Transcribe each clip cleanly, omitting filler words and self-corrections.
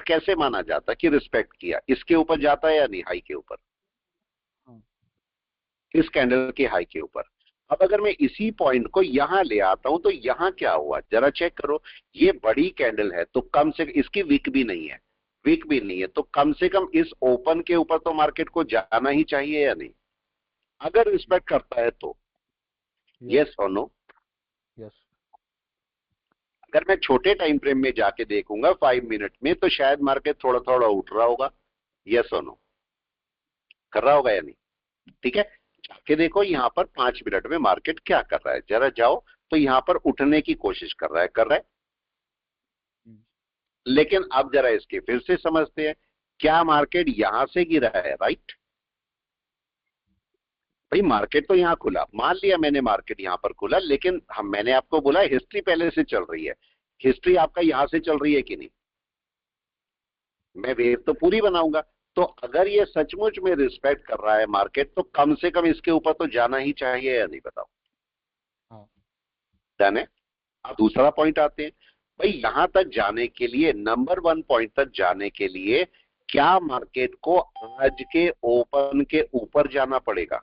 कैसे माना जाता कि रिस्पेक्ट किया? इसके ऊपर जाता है या नहीं, हाई के ऊपर, इस कैंडल के हाई के ऊपर। अब अगर मैं इसी पॉइंट को यहां ले आता हूं तो यहां क्या हुआ जरा चेक करो। ये बड़ी कैंडल है तो कम से इसकी वीक भी नहीं है, वीक भी नहीं है, तो कम से कम इस ओपन के ऊपर तो मार्केट को जाना ही चाहिए या नहीं, अगर रिस्पेक्ट करता है तो। यस और नो? यस। अगर मैं छोटे टाइम फ्रेम में जाके देखूंगा 5 मिनट में तो शायद मार्केट थोड़ा थोड़ा उठ रहा होगा। यस और नो? कर रहा होगा या नहीं? ठीक है, जाके देखो यहां पर 5 मिनट में मार्केट क्या कर रहा है, जरा जाओ तो यहां पर उठने की कोशिश कर रहा है, कर रहा है। लेकिन अब जरा इसके फिर से समझते हैं, क्या मार्केट यहां से गिरा है? राइट भाई, मार्केट तो यहां खुला, मान लिया मैंने मार्केट यहां पर खुला, लेकिन मैंने आपको बोला हिस्ट्री पहले से चल रही है, हिस्ट्री आपका यहां से चल रही है कि नहीं? मैं वेव तो पूरी बनाऊंगा। तो अगर ये सचमुच में रिस्पेक्ट कर रहा है मार्केट तो कम से कम इसके ऊपर तो जाना ही चाहिए या नहीं, बताओ? डन है। अब दूसरा पॉइंट आते हैं, भाई यहां तक जाने के लिए, नंबर 1 पॉइंट तक जाने के लिए क्या मार्केट को आज के ओपन के ऊपर जाना पड़ेगा?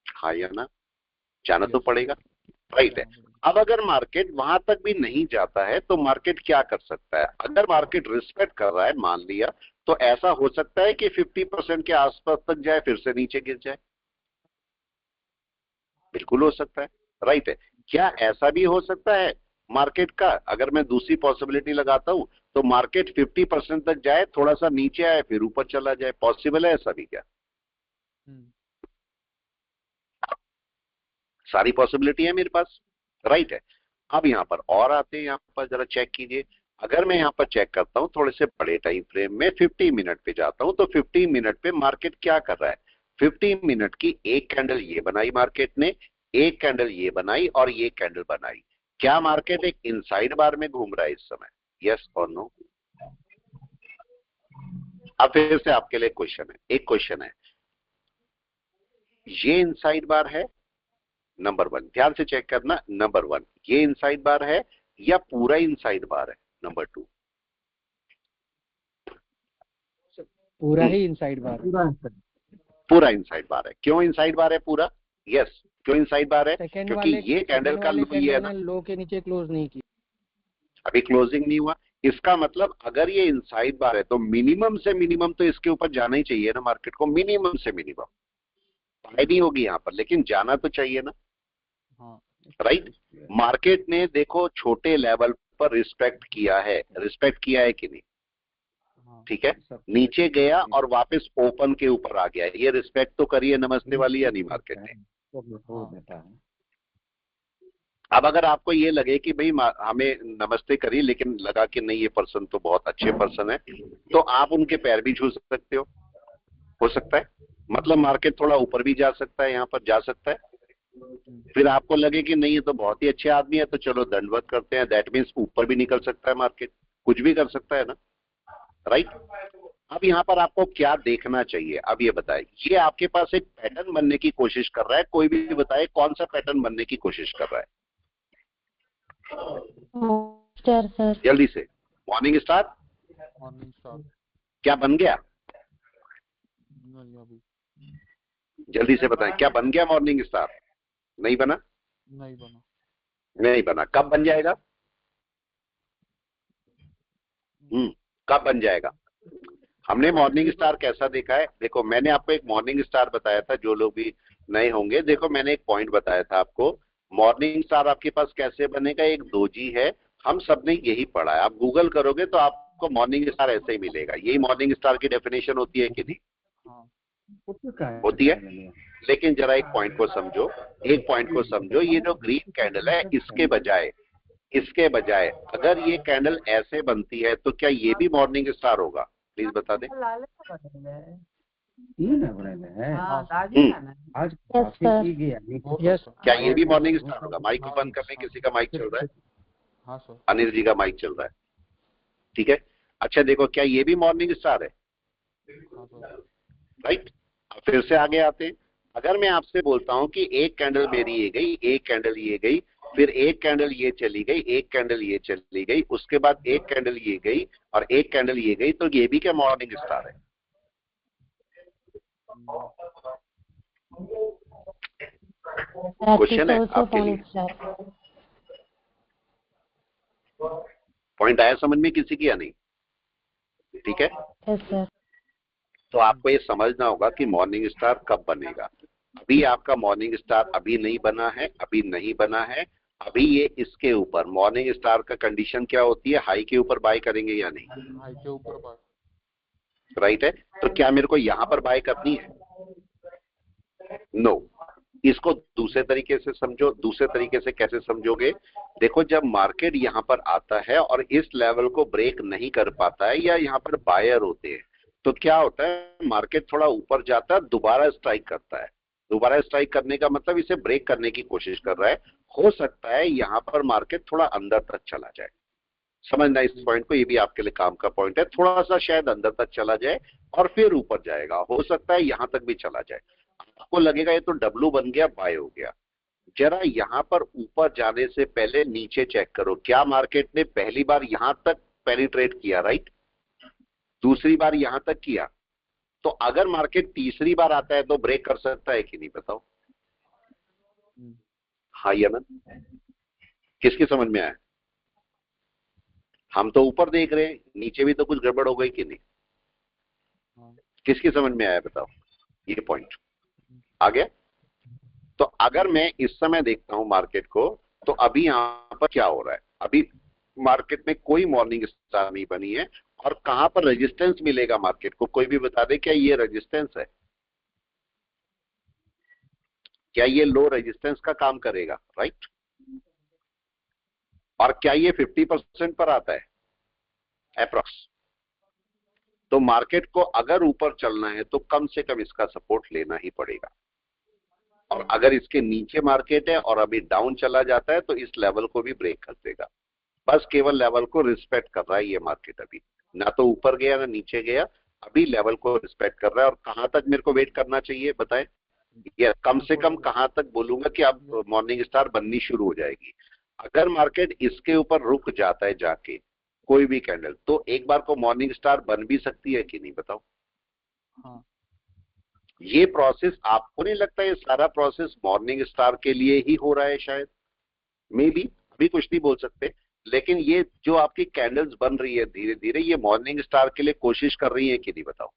हाँ या ना? जाना तो पड़ेगा, राइट है। अब अगर मार्केट वहां तक भी नहीं जाता है तो मार्केट क्या कर सकता है? अगर मार्केट रिस्पेक्ट कर रहा है मान लिया, तो ऐसा हो सकता है कि 50% के आसपास तक जाए फिर से नीचे गिर जाए, बिल्कुल हो सकता है, राइट है। क्या ऐसा भी हो सकता है मार्केट का, अगर मैं दूसरी पॉसिबिलिटी लगाता हूं तो मार्केट 50% तक जाए, थोड़ा सा नीचे आए फिर ऊपर चला जाए, पॉसिबल है ऐसा भी क्या? सारी पॉसिबिलिटी है मेरे पास, राइट है। अब यहां पर और आते हैं, यहां पर जरा चेक कीजिए। अगर मैं यहां पर चेक करता हूं थोड़े से बड़े टाइम फ्रेम में, 50 मिनट पे जाता हूं तो 50 मिनट पे मार्केट क्या कर रहा है? 50 मिनट की एक कैंडल ये बनाई मार्केट ने, एक कैंडल ये बनाई और ये कैंडल बनाई। क्या मार्केट एक इनसाइड बार में घूम रहा है इस समय? यस और नो? अब फिर से आपके लिए क्वेश्चन है, एक क्वेश्चन है, ये इनसाइड बार है? नंबर 1 ध्यान से चेक करना, नंबर 1 ये इनसाइड बार है या पूरा इनसाइड बार है? नंबर 2 पूरा ही इनसाइड बार है। पूरा इनसाइड बार है। क्यों इनसाइड बार है पूरा? यस, क्यों इनसाइड बार है? सेकंड क्योंकि वाले ये कैंडल का लो ही है ना, लो के नीचे क्लोज नहीं की, अभी क्लोजिंग नहीं हुआ। इसका मतलब अगर ये इनसाइड बार है तो मिनिमम से मिनिमम तो इसके ऊपर जाना ही चाहिए ना मार्केट को, मिनिमम से मिनिमम। पाई नहीं होगी यहां पर लेकिन जाना तो चाहिए ना, राइट। मार्केट ने देखो छोटे लेवल पर रिस्पेक्ट किया है, रिस्पेक्ट किया है कि नहीं? ठीक है, नीचे गया और वापस ओपन के ऊपर आ गया, ये रिस्पेक्ट तो करिए नमस्ते वाली या नहीं मार्केट ने? अब अगर आपको ये लगे कि भाई हमें नमस्ते करिए लेकिन लगा कि नहीं ये पर्सन तो बहुत अच्छे पर्सन है, तो आप उनके पैर भी छू सकते हो सकता है। मतलब मार्केट थोड़ा ऊपर भी जा सकता है, यहाँ पर जा सकता है। फिर आपको लगे कि नहीं ये तो बहुत ही अच्छे आदमी है तो चलो दंडवत करते हैं, दैट मीन्स ऊपर भी निकल सकता है मार्केट, कुछ भी कर सकता है ना, राइट। अब यहाँ पर आपको क्या देखना चाहिए, अब ये बताए, ये आपके पास एक पैटर्न बनने की कोशिश कर रहा है, कोई भी बताए कौन सा पैटर्न बनने की कोशिश कर रहा है? सर जल्दी से, मॉर्निंग स्टार। क्या बन गया? जल्दी से बताएं, क्या बन गया मॉर्निंग स्टार? नहीं बना? नहीं बना। कब बन जाएगा? कब बन जाएगा? हमने मॉर्निंग स्टार कैसा देखा है, देखो मैंने आपको एक मॉर्निंग स्टार बताया था, जो लोग भी नए होंगे देखो मैंने एक पॉइंट बताया था आपको, मॉर्निंग स्टार आपके पास कैसे बनेगा, एक दोजी है, हम सबने यही पढ़ा है, आप गूगल करोगे तो आपको मॉर्निंग स्टार ऐसे ही मिलेगा, यही मॉर्निंग स्टार की डेफिनेशन होती है कि नहीं? होती है। लेकिन जरा एक पॉइंट को समझो, एक पॉइंट को समझो, ये जो ग्रीन कैंडल है इसके बजाय अगर ये कैंडल ऐसे बनती है तो क्या ये भी मॉर्निंग स्टार होगा? प्लीज बता दें। क्या ये भी मॉर्निंग स्टार होगा? माइक को बंद कर लें, किसी का माइक चल रहा है? हाँ सर। अनिल जी का माइक चल रहा है, ठीक है। अच्छा देखो, क्या ये भी मॉर्निंग स्टार है? राइट। फिर से आगे आते हैं, अगर मैं आपसे बोलता हूं कि एक कैंडल मेरी ये गई, एक कैंडल ये गई, फिर एक कैंडल ये चली गई, एक कैंडल ये चली गई, उसके बाद एक कैंडल ये गई और एक कैंडल ये गई, तो ये भी क्या मॉर्निंग स्टार है? That is क्वेश्चन है also आपके लिए। morning star. पॉइंट आया समझ में किसी की या नहीं? ठीक है, Yes, sir. तो आपको ये समझना होगा कि मॉर्निंग स्टार कब बनेगा। अभी आपका मॉर्निंग स्टार अभी नहीं बना है, अभी नहीं बना है, अभी ये इसके ऊपर मॉर्निंग स्टार का कंडीशन क्या होती है? हाई के ऊपर बाय करेंगे या नहीं? हाई के ऊपर बाय। राइट है, तो क्या मेरे को यहां पर बाय करनी है? नो। इसको दूसरे तरीके से समझो। दूसरे तरीके से कैसे समझोगे? देखो, जब मार्केट यहां पर आता है और इस लेवल को ब्रेक नहीं कर पाता है या यहां पर बायर होते हैं, तो क्या होता है? मार्केट थोड़ा ऊपर जाता है, दोबारा स्ट्राइक करता है। दोबारा स्ट्राइक करने का मतलब इसे ब्रेक करने की कोशिश कर रहा है। हो सकता है यहां पर मार्केट थोड़ा अंदर तक चला जाए। समझना इस पॉइंट को, ये भी आपके लिए काम का पॉइंट है। थोड़ा सा शायद अंदर तक चला जाए और फिर ऊपर जाएगा। हो सकता है यहां तक भी चला जाए। आपको लगेगा ये तो डब्लू बन गया, बाय हो गया। जरा यहां पर ऊपर जाने से पहले नीचे चेक करो, क्या मार्केट ने पहली बार यहां तक पेनिट्रेट किया? राइट। दूसरी बार यहां तक किया। तो अगर मार्केट तीसरी बार आता है तो ब्रेक कर सकता है कि नहीं? बताओ। हाँ या ना? किसकी समझ में आया? हम तो ऊपर देख रहे हैं, नीचे भी तो कुछ गड़बड़ हो गई कि नहीं? किसकी समझ में आया बताओ? ये पॉइंट आ गया। तो अगर मैं इस समय देखता हूं मार्केट को, तो अभी यहां पर क्या हो रहा है? अभी मार्केट में कोई मॉर्निंग स्टार नहीं बनी है। और कहां पर रेजिस्टेंस मिलेगा मार्केट को? कोई भी बता दे, क्या ये रेजिस्टेंस है? क्या ये लो रेजिस्टेंस का काम करेगा? राइट। और क्या ये 50% पर आता है अप्रॉक्स? तो मार्केट को अगर ऊपर चलना है तो कम से कम इसका सपोर्ट लेना ही पड़ेगा। और अगर इसके नीचे मार्केट है और अभी डाउन चला जाता है तो इस लेवल को भी ब्रेक कर देगा। बस केवल लेवल को रिस्पेक्ट कर रहा है ये मार्केट। अभी ना तो ऊपर गया ना नीचे गया, अभी लेवल को रिस्पेक्ट कर रहा है। और कहां तक मेरे को वेट करना चाहिए बताएं? ये कम से कम कहां तक बोलूंगा कि अब मॉर्निंग स्टार बननी शुरू हो जाएगी? अगर मार्केट इसके ऊपर रुक जाता है जाके कोई भी कैंडल, तो एक बार को मॉर्निंग स्टार बन भी सकती है कि नहीं? बताओ। हाँ। ये प्रोसेस, आपको नहीं लगता ये सारा प्रोसेस मॉर्निंग स्टार के लिए ही हो रहा है? शायद, मे बी, अभी कुछ नहीं बोल सकते। लेकिन ये जो आपकी कैंडल्स बन रही है धीरे धीरे, ये मॉर्निंग स्टार के लिए कोशिश कर रही है कि नहीं? बताओ।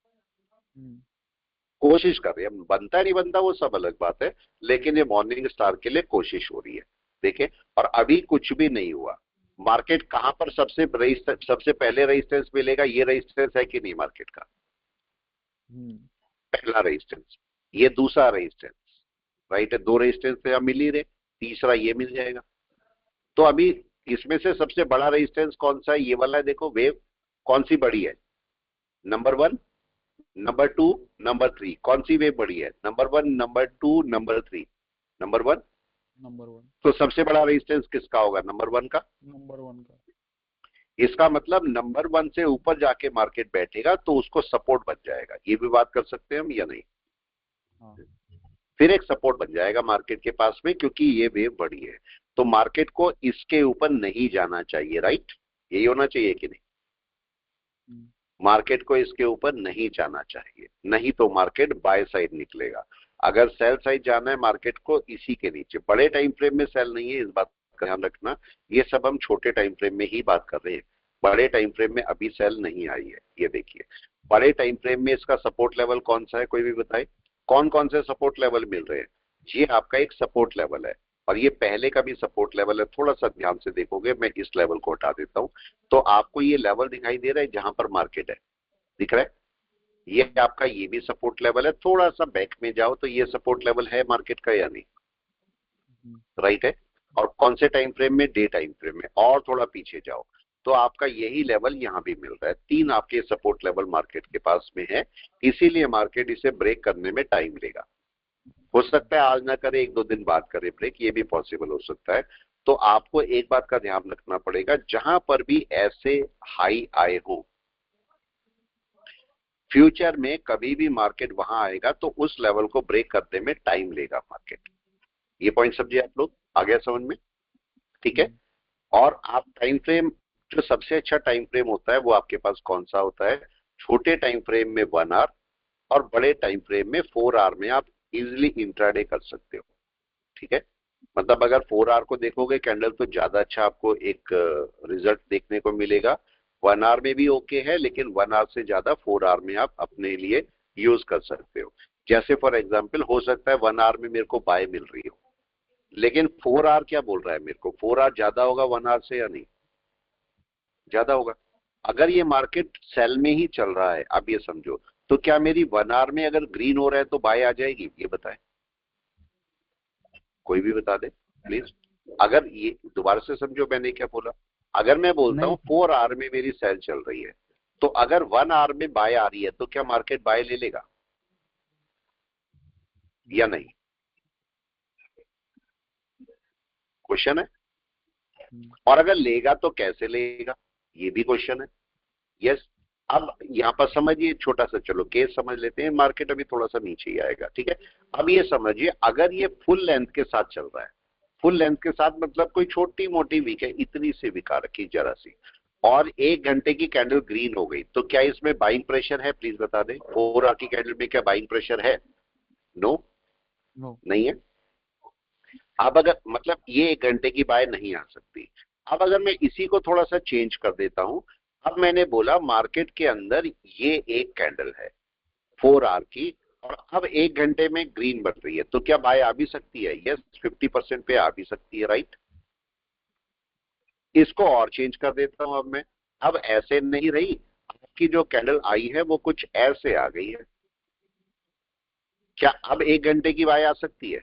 कोशिश कर रही है। बनता नहीं बनता वो सब अलग बात है, लेकिन ये मॉर्निंग स्टार के लिए कोशिश हो रही है। देखिए, और अभी कुछ भी नहीं हुआ। मार्केट कहां पर सबसे पहले रेजिस्टेंस मिलेगा? ये रेजिस्टेंस है कि नहीं मार्केट का? पहला रेजिस्टेंस, ये दूसरा रेजिस्टेंस। राइट है, दो रेजिस्टेंस से अब मिल ही रहे, तीसरा ये मिल जाएगा। तो अभी इसमें से सबसे बड़ा रेजिस्टेंस कौन सा है? ये वाला है। देखो वेव कौन सी बड़ी है? Number 1, number 2, number 3। कौन सी वेव बड़ी है? Number 1, number 2, number 3। नंबर 1। तो सबसे बड़ा रेजिस्टेंस किसका होगा? नंबर 1 का। नंबर 1 का। इसका मतलब नंबर 1 से ऊपर जाके मार्केट बैठेगा तो उसको सपोर्ट बन जाएगा। ये भी बात कर सकते हैं हम या नहीं? हाँ। फिर एक सपोर्ट बन जाएगा मार्केट के पास में, क्योंकि ये वेव बड़ी है। तो मार्केट को इसके ऊपर नहीं जाना चाहिए। राइट, यही होना चाहिए कि नहीं? मार्केट को इसके ऊपर नहीं जाना चाहिए, नहीं तो मार्केट बाय साइड निकलेगा। अगर सेल साइड जाना है मार्केट को, इसी के नीचे। बड़े टाइम फ्रेम में सेल नहीं है, इस बात का ध्यान रखना। ये सब हम छोटे टाइम फ्रेम में ही बात कर रहे हैं। बड़े टाइम फ्रेम में अभी सेल नहीं आई है। ये देखिए, बड़े टाइम फ्रेम में इसका सपोर्ट लेवल कौन सा है? कोई भी बताए, कौन कौन से सपोर्ट लेवल मिल रहे हैं? ये आपका एक सपोर्ट लेवल है और ये पहले का भी सपोर्ट लेवल है। थोड़ा सा ध्यान से देखोगे, मैं इस लेवल को हटा देता हूं तो आपको ये लेवल दिखाई दे रहा है जहां पर मार्केट है, दिख रहा है? ये आपका ये भी सपोर्ट लेवल है। थोड़ा सा बैक में जाओ तो ये सपोर्ट लेवल है मार्केट का या नहीं? राइट है। और कौन से टाइम फ्रेम में? डे टाइम फ्रेम में। और थोड़ा पीछे जाओ तो आपका यही लेवल यहां भी मिल रहा है। 3 आपके सपोर्ट लेवल मार्केट के पास में है। इसीलिए मार्केट इसे ब्रेक करने में टाइम लेगा। हो सकता है आज ना करे, 1-2 दिन बाद करे ब्रेक, ये भी पॉसिबल हो सकता है। तो आपको एक बात का ध्यान रखना पड़ेगा, जहां पर भी ऐसे हाई आए हो फ्यूचर में, कभी भी मार्केट वहां आएगा तो उस लेवल को ब्रेक करने में टाइम लेगा मार्केट। ये पॉइंट समझे आप लोग? आ गया समझ में? ठीक है। और आप टाइम फ्रेम, जो सबसे अच्छा टाइम फ्रेम होता है वो आपके पास कौन सा होता है? छोटे टाइम फ्रेम में 1 आवर और बड़े टाइम फ्रेम में 4 आवर में आप इजिली इंट्राडे कर सकते हो। ठीक है, मतलब अगर 4 आवर को देखोगे कैंडल तो ज्यादा अच्छा आपको एक रिजल्ट देखने को मिलेगा। 1 आवर में भी ओके है, लेकिन 1 आवर से ज्यादा 4 आवर में आप अपने लिए यूज कर सकते हो। जैसे फॉर एग्जांपल हो सकता है 1 आवर में मेरे को बाय मिल रही हो, लेकिन 4 आवर क्या बोल रहा है मेरे को? 4 आवर ज्यादा होगा 1 आवर से या नहीं? ज्यादा होगा। अगर ये मार्केट सेल में ही चल रहा है, अब ये समझो, तो क्या मेरी 1 आवर में अगर ग्रीन हो रहा है तो बाय आ जाएगी? ये बताएं, कोई भी बता दे प्लीज। अगर ये दोबारा से समझो मैंने क्या बोला। अगर मैं बोलता हूँ 4 आवर में मेरी सेल चल रही है, तो अगर 1 आवर में बाय आ रही है तो क्या मार्केट बाय ले लेगा या नहीं? क्वेश्चन है। और अगर लेगा तो कैसे लेगा, ये भी क्वेश्चन है। यस। अब यहां पर समझिए, छोटा सा चलो केस समझ लेते हैं, मार्केट अभी थोड़ा सा नीचे ही आएगा। ठीक है, अब ये समझिए, अगर ये फुल लेंथ के साथ चल रहा है, फुल लेंथ के साथ मतलब कोई छोटी मोटी वीक है, इतनी सी विका रखी जरा सी, और 1 घंटे की कैंडल ग्रीन हो गई, तो क्या इसमें बाइंग प्रेशर है? प्लीज बता दें, 4 आवर की कैंडल में क्या बाइंग प्रेशर है? नो, नहीं है। अब अगर मतलब ये 1 घंटे की बाय नहीं आ सकती। अब अगर मैं इसी को थोड़ा सा चेंज कर देता हूं, अब मैंने बोला मार्केट के अंदर ये एक कैंडल है 4 आवर की, और अब 1 घंटे में ग्रीन बन रही है, तो क्या बाय आ भी सकती है? यस, 50% पे आ भी सकती है, राइट। इसको और चेंज कर देता हूं अब मैं। अब ऐसे नहीं रही, आपकी जो कैंडल आई है वो कुछ ऐसे आ गई है, क्या अब 1 घंटे की बाय आ सकती है?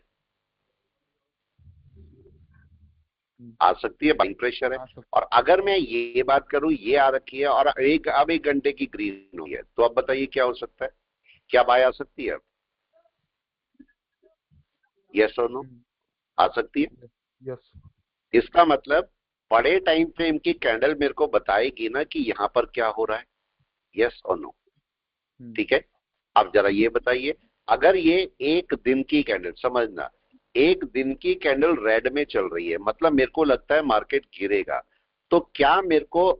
आ सकती है, बाइंग प्रेशर है। और अगर मैं ये बात करूं, ये आ रखी है और अब 1 घंटे की ग्रीन हुई है, तो अब बताइए क्या हो सकता है? क्या बाय आ सकती है? यस और नो? आ सकती है। यस। इसका मतलब बड़े टाइम फ्रेम की कैंडल मेरे को बताएगी ना कि यहां पर क्या हो रहा है। यस और नो? ठीक है। अब जरा ये बताइए, अगर ये 1 दिन की कैंडल, समझना, 1 दिन की कैंडल रेड में चल रही है, मतलब मेरे को लगता है मार्केट गिरेगा, तो क्या मेरे को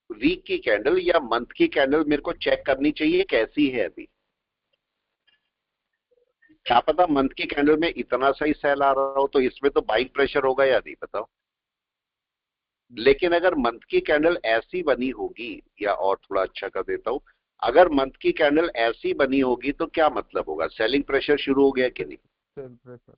वीक की कैंडल या मंथ की कैंडल मेरे को चेक करनी चाहिए कैसी है अभी? क्या पता मंथ की कैंडल में इतना सही सेल आ रहा हो, तो इसमें तो बाइंग प्रेशर होगा या नहीं, बताओ। लेकिन अगर मंथ की कैंडल ऐसी बनी होगी, या और थोड़ा अच्छा कर देता हूं, अगर मंथ की कैंडल ऐसी बनी होगी तो क्या मतलब होगा? सेलिंग प्रेशर शुरू हो गया कि नहीं? Cell pressure.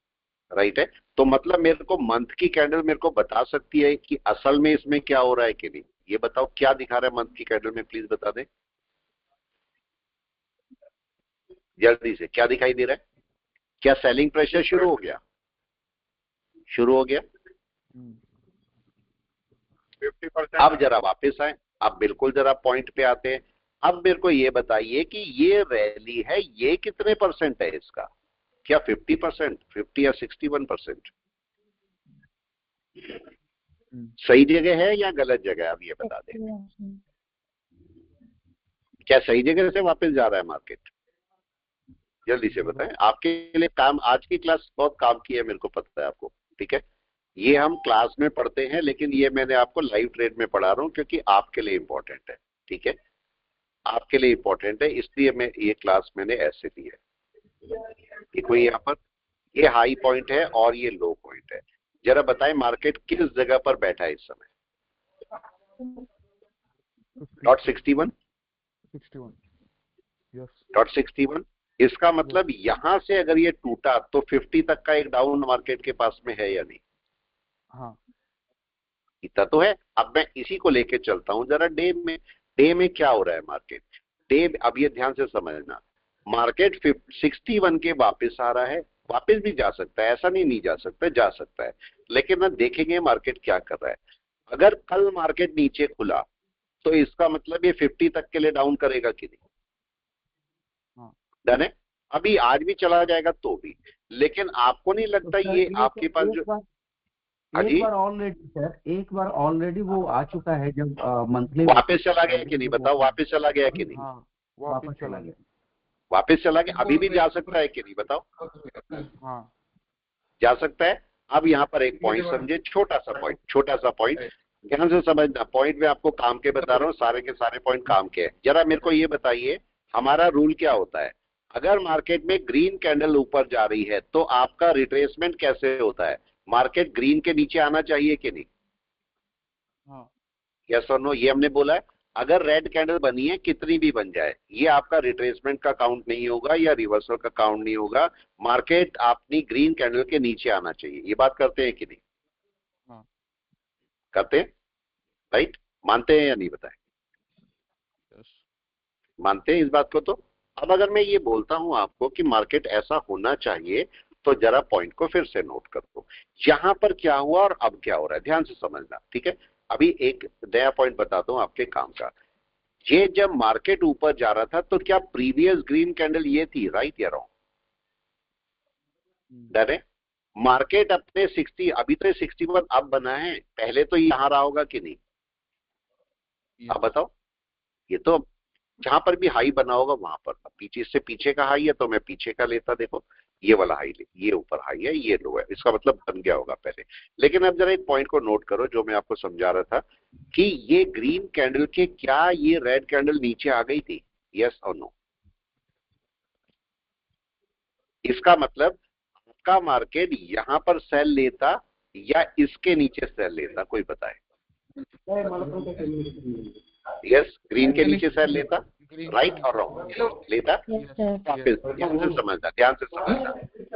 राइट है। तो मतलब मेरे को मंथ की कैंडल मेरे को बता सकती है कि असल में इसमें क्या हो रहा है कि नहीं? ये बताओ क्या दिखा रहा है मंथ की कैंडल में, प्लीज बता दें जल्दी से, क्या दिखाई दे रहा है? क्या सेलिंग प्रेशर शुरू हो गया? शुरू हो गया। 50%। अब जरा वापस आए, अब बिल्कुल जरा पॉइंट पे आते हैं। अब मेरे को ये बताइए कि ये रैली है, ये कितने परसेंट है इसका? क्या 50%, 50 या 61%? सही जगह है या गलत जगह है? अब ये बता दें, क्या सही जगह से वापस जा रहा है मार्केट? जल्दी से बताएं, आपके लिए काम, आज की क्लास बहुत काम की है, मेरे को पता है आपको। ठीक है, ये हम क्लास में पढ़ते हैं, लेकिन ये मैंने आपको लाइव ट्रेड में पढ़ा रहा हूं क्योंकि आपके लिए इंपॉर्टेंट है। ठीक है, आपके लिए इंपॉर्टेंट है, इसलिए मैं ये क्लास मैंने ऐसे दी है। देखो यहाँ पर ये हाई पॉइंट है और ये लो पॉइंट है। जरा बताएं मार्केट किस जगह पर बैठा है इस समय? .61? यस। .61। इसका मतलब यहां से अगर ये टूटा तो 50 तक का एक डाउन मार्केट के पास में है या नहीं? हाँ। इतना तो है। अब मैं इसी को लेके चलता हूं जरा डे में। डे में क्या हो रहा है मार्केट? डे, अब ये ध्यान से समझना, मार्केट 61 के वापस आ रहा है, वापस भी जा सकता है, ऐसा नहीं जा सकता, जा सकता है, लेकिन ना देखेंगे मार्केट क्या कर रहा है। अगर कल मार्केट नीचे खुला तो इसका मतलब ये 50 तक के लिए डाउन करेगा कि नहीं? डन है। अभी आज भी चला जाएगा तो भी, लेकिन आपको नहीं लगता तो ये आपके पास जो एक बार ऑलरेडी सर, एक बार ऑलरेडी वो आ चुका है जब मंथली वापस चला गया कि नहीं? बताओ वापस चला गया कि नहीं? हाँ, वापस चला गया। वापस चला गया, अभी भी जा सकता है कि नहीं? बताओ। हाँ, जा सकता है। अब यहाँ पर एक पॉइंट समझे, छोटा सा पॉइंट ध्यान से समझना। पॉइंट में आपको काम के बता रहा हूँ, सारे के सारे पॉइंट काम के हैं। जरा मेरे को ये बताइए, हमारा रूल क्या होता है? अगर मार्केट में ग्रीन कैंडल ऊपर जा रही है तो आपका रिट्रेसमेंट कैसे होता है? मार्केट ग्रीन के नीचे आना चाहिए कि नहीं? हाँ यस और नो, ये हमने बोला है। अगर रेड कैंडल बनी है, कितनी भी बन जाए, ये आपका रिट्रेसमेंट का काउंट नहीं होगा या रिवर्सल का काउंट नहीं होगा। मार्केट अपनी ग्रीन कैंडल के नीचे आना चाहिए। ये बात करते हैं कि नहीं? हाँ करते हैं, राइट? मानते हैं या नहीं बताएं? यस मानते हैं इस बात को। तो अब अगर मैं ये बोलता हूं आपको कि मार्केट ऐसा होना चाहिए, तो जरा पॉइंट को फिर से नोट कर दो। यहां पर क्या हुआ और अब क्या हो रहा है, ध्यान से समझना, ठीक है? अभी एक नया पॉइंट बताता हूं आपके काम का। ये जब मार्केट ऊपर जा रहा था तो क्या प्रीवियस ग्रीन कैंडल ये थी, राइट या रॉन्ग? डर है? मार्केट अपने 60, अभी तो 61 अब बना है, पहले तो यहां रहा होगा कि नहीं? अब बताओ। ये तो जहां पर भी हाई बना होगा वहां पर, पीछे से पीछे का हाई है तो मैं पीछे का लेता, देखो ये वाला हाई ले, ये ऊपर हाई है, ये लो है, इसका मतलब बन गया होगा पहले। लेकिन अब जरा एक पॉइंट को नोट करो जो मैं आपको समझा रहा था कि ये ग्रीन कैंडल के क्या ये रेड कैंडल नीचे आ गई थी, यस और नो? इसका मतलब आपका मार्केट यहां पर सेल लेता या इसके नीचे सेल लेता, कोई बताए? यस, ग्रीन के नीचे सेल लेता, राइट और रॉन्ग? लेता? Yes sir. ध्यान से समझना, ध्यान से समझना।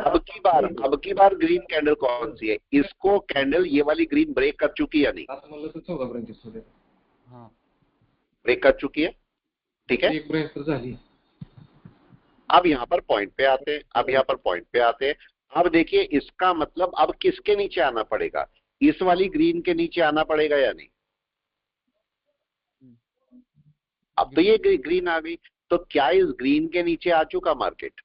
अब की बार ग्रीन कैंडल कौन सी है? इसको कैंडल ये वाली ग्रीन ब्रेक कर चुकी है या नहीं? हाँ ब्रेक कर चुकी है, ठीक है? अब यहाँ पर पॉइंट पे आते हैं। अब देखिए, इसका मतलब अब किसके नीचे आना पड़ेगा? इस वाली ग्रीन के नीचे आना पड़ेगा या नहीं? अब तो ये ग्रीन आ गई, तो क्या इस ग्रीन के नीचे आ चुका मार्केट?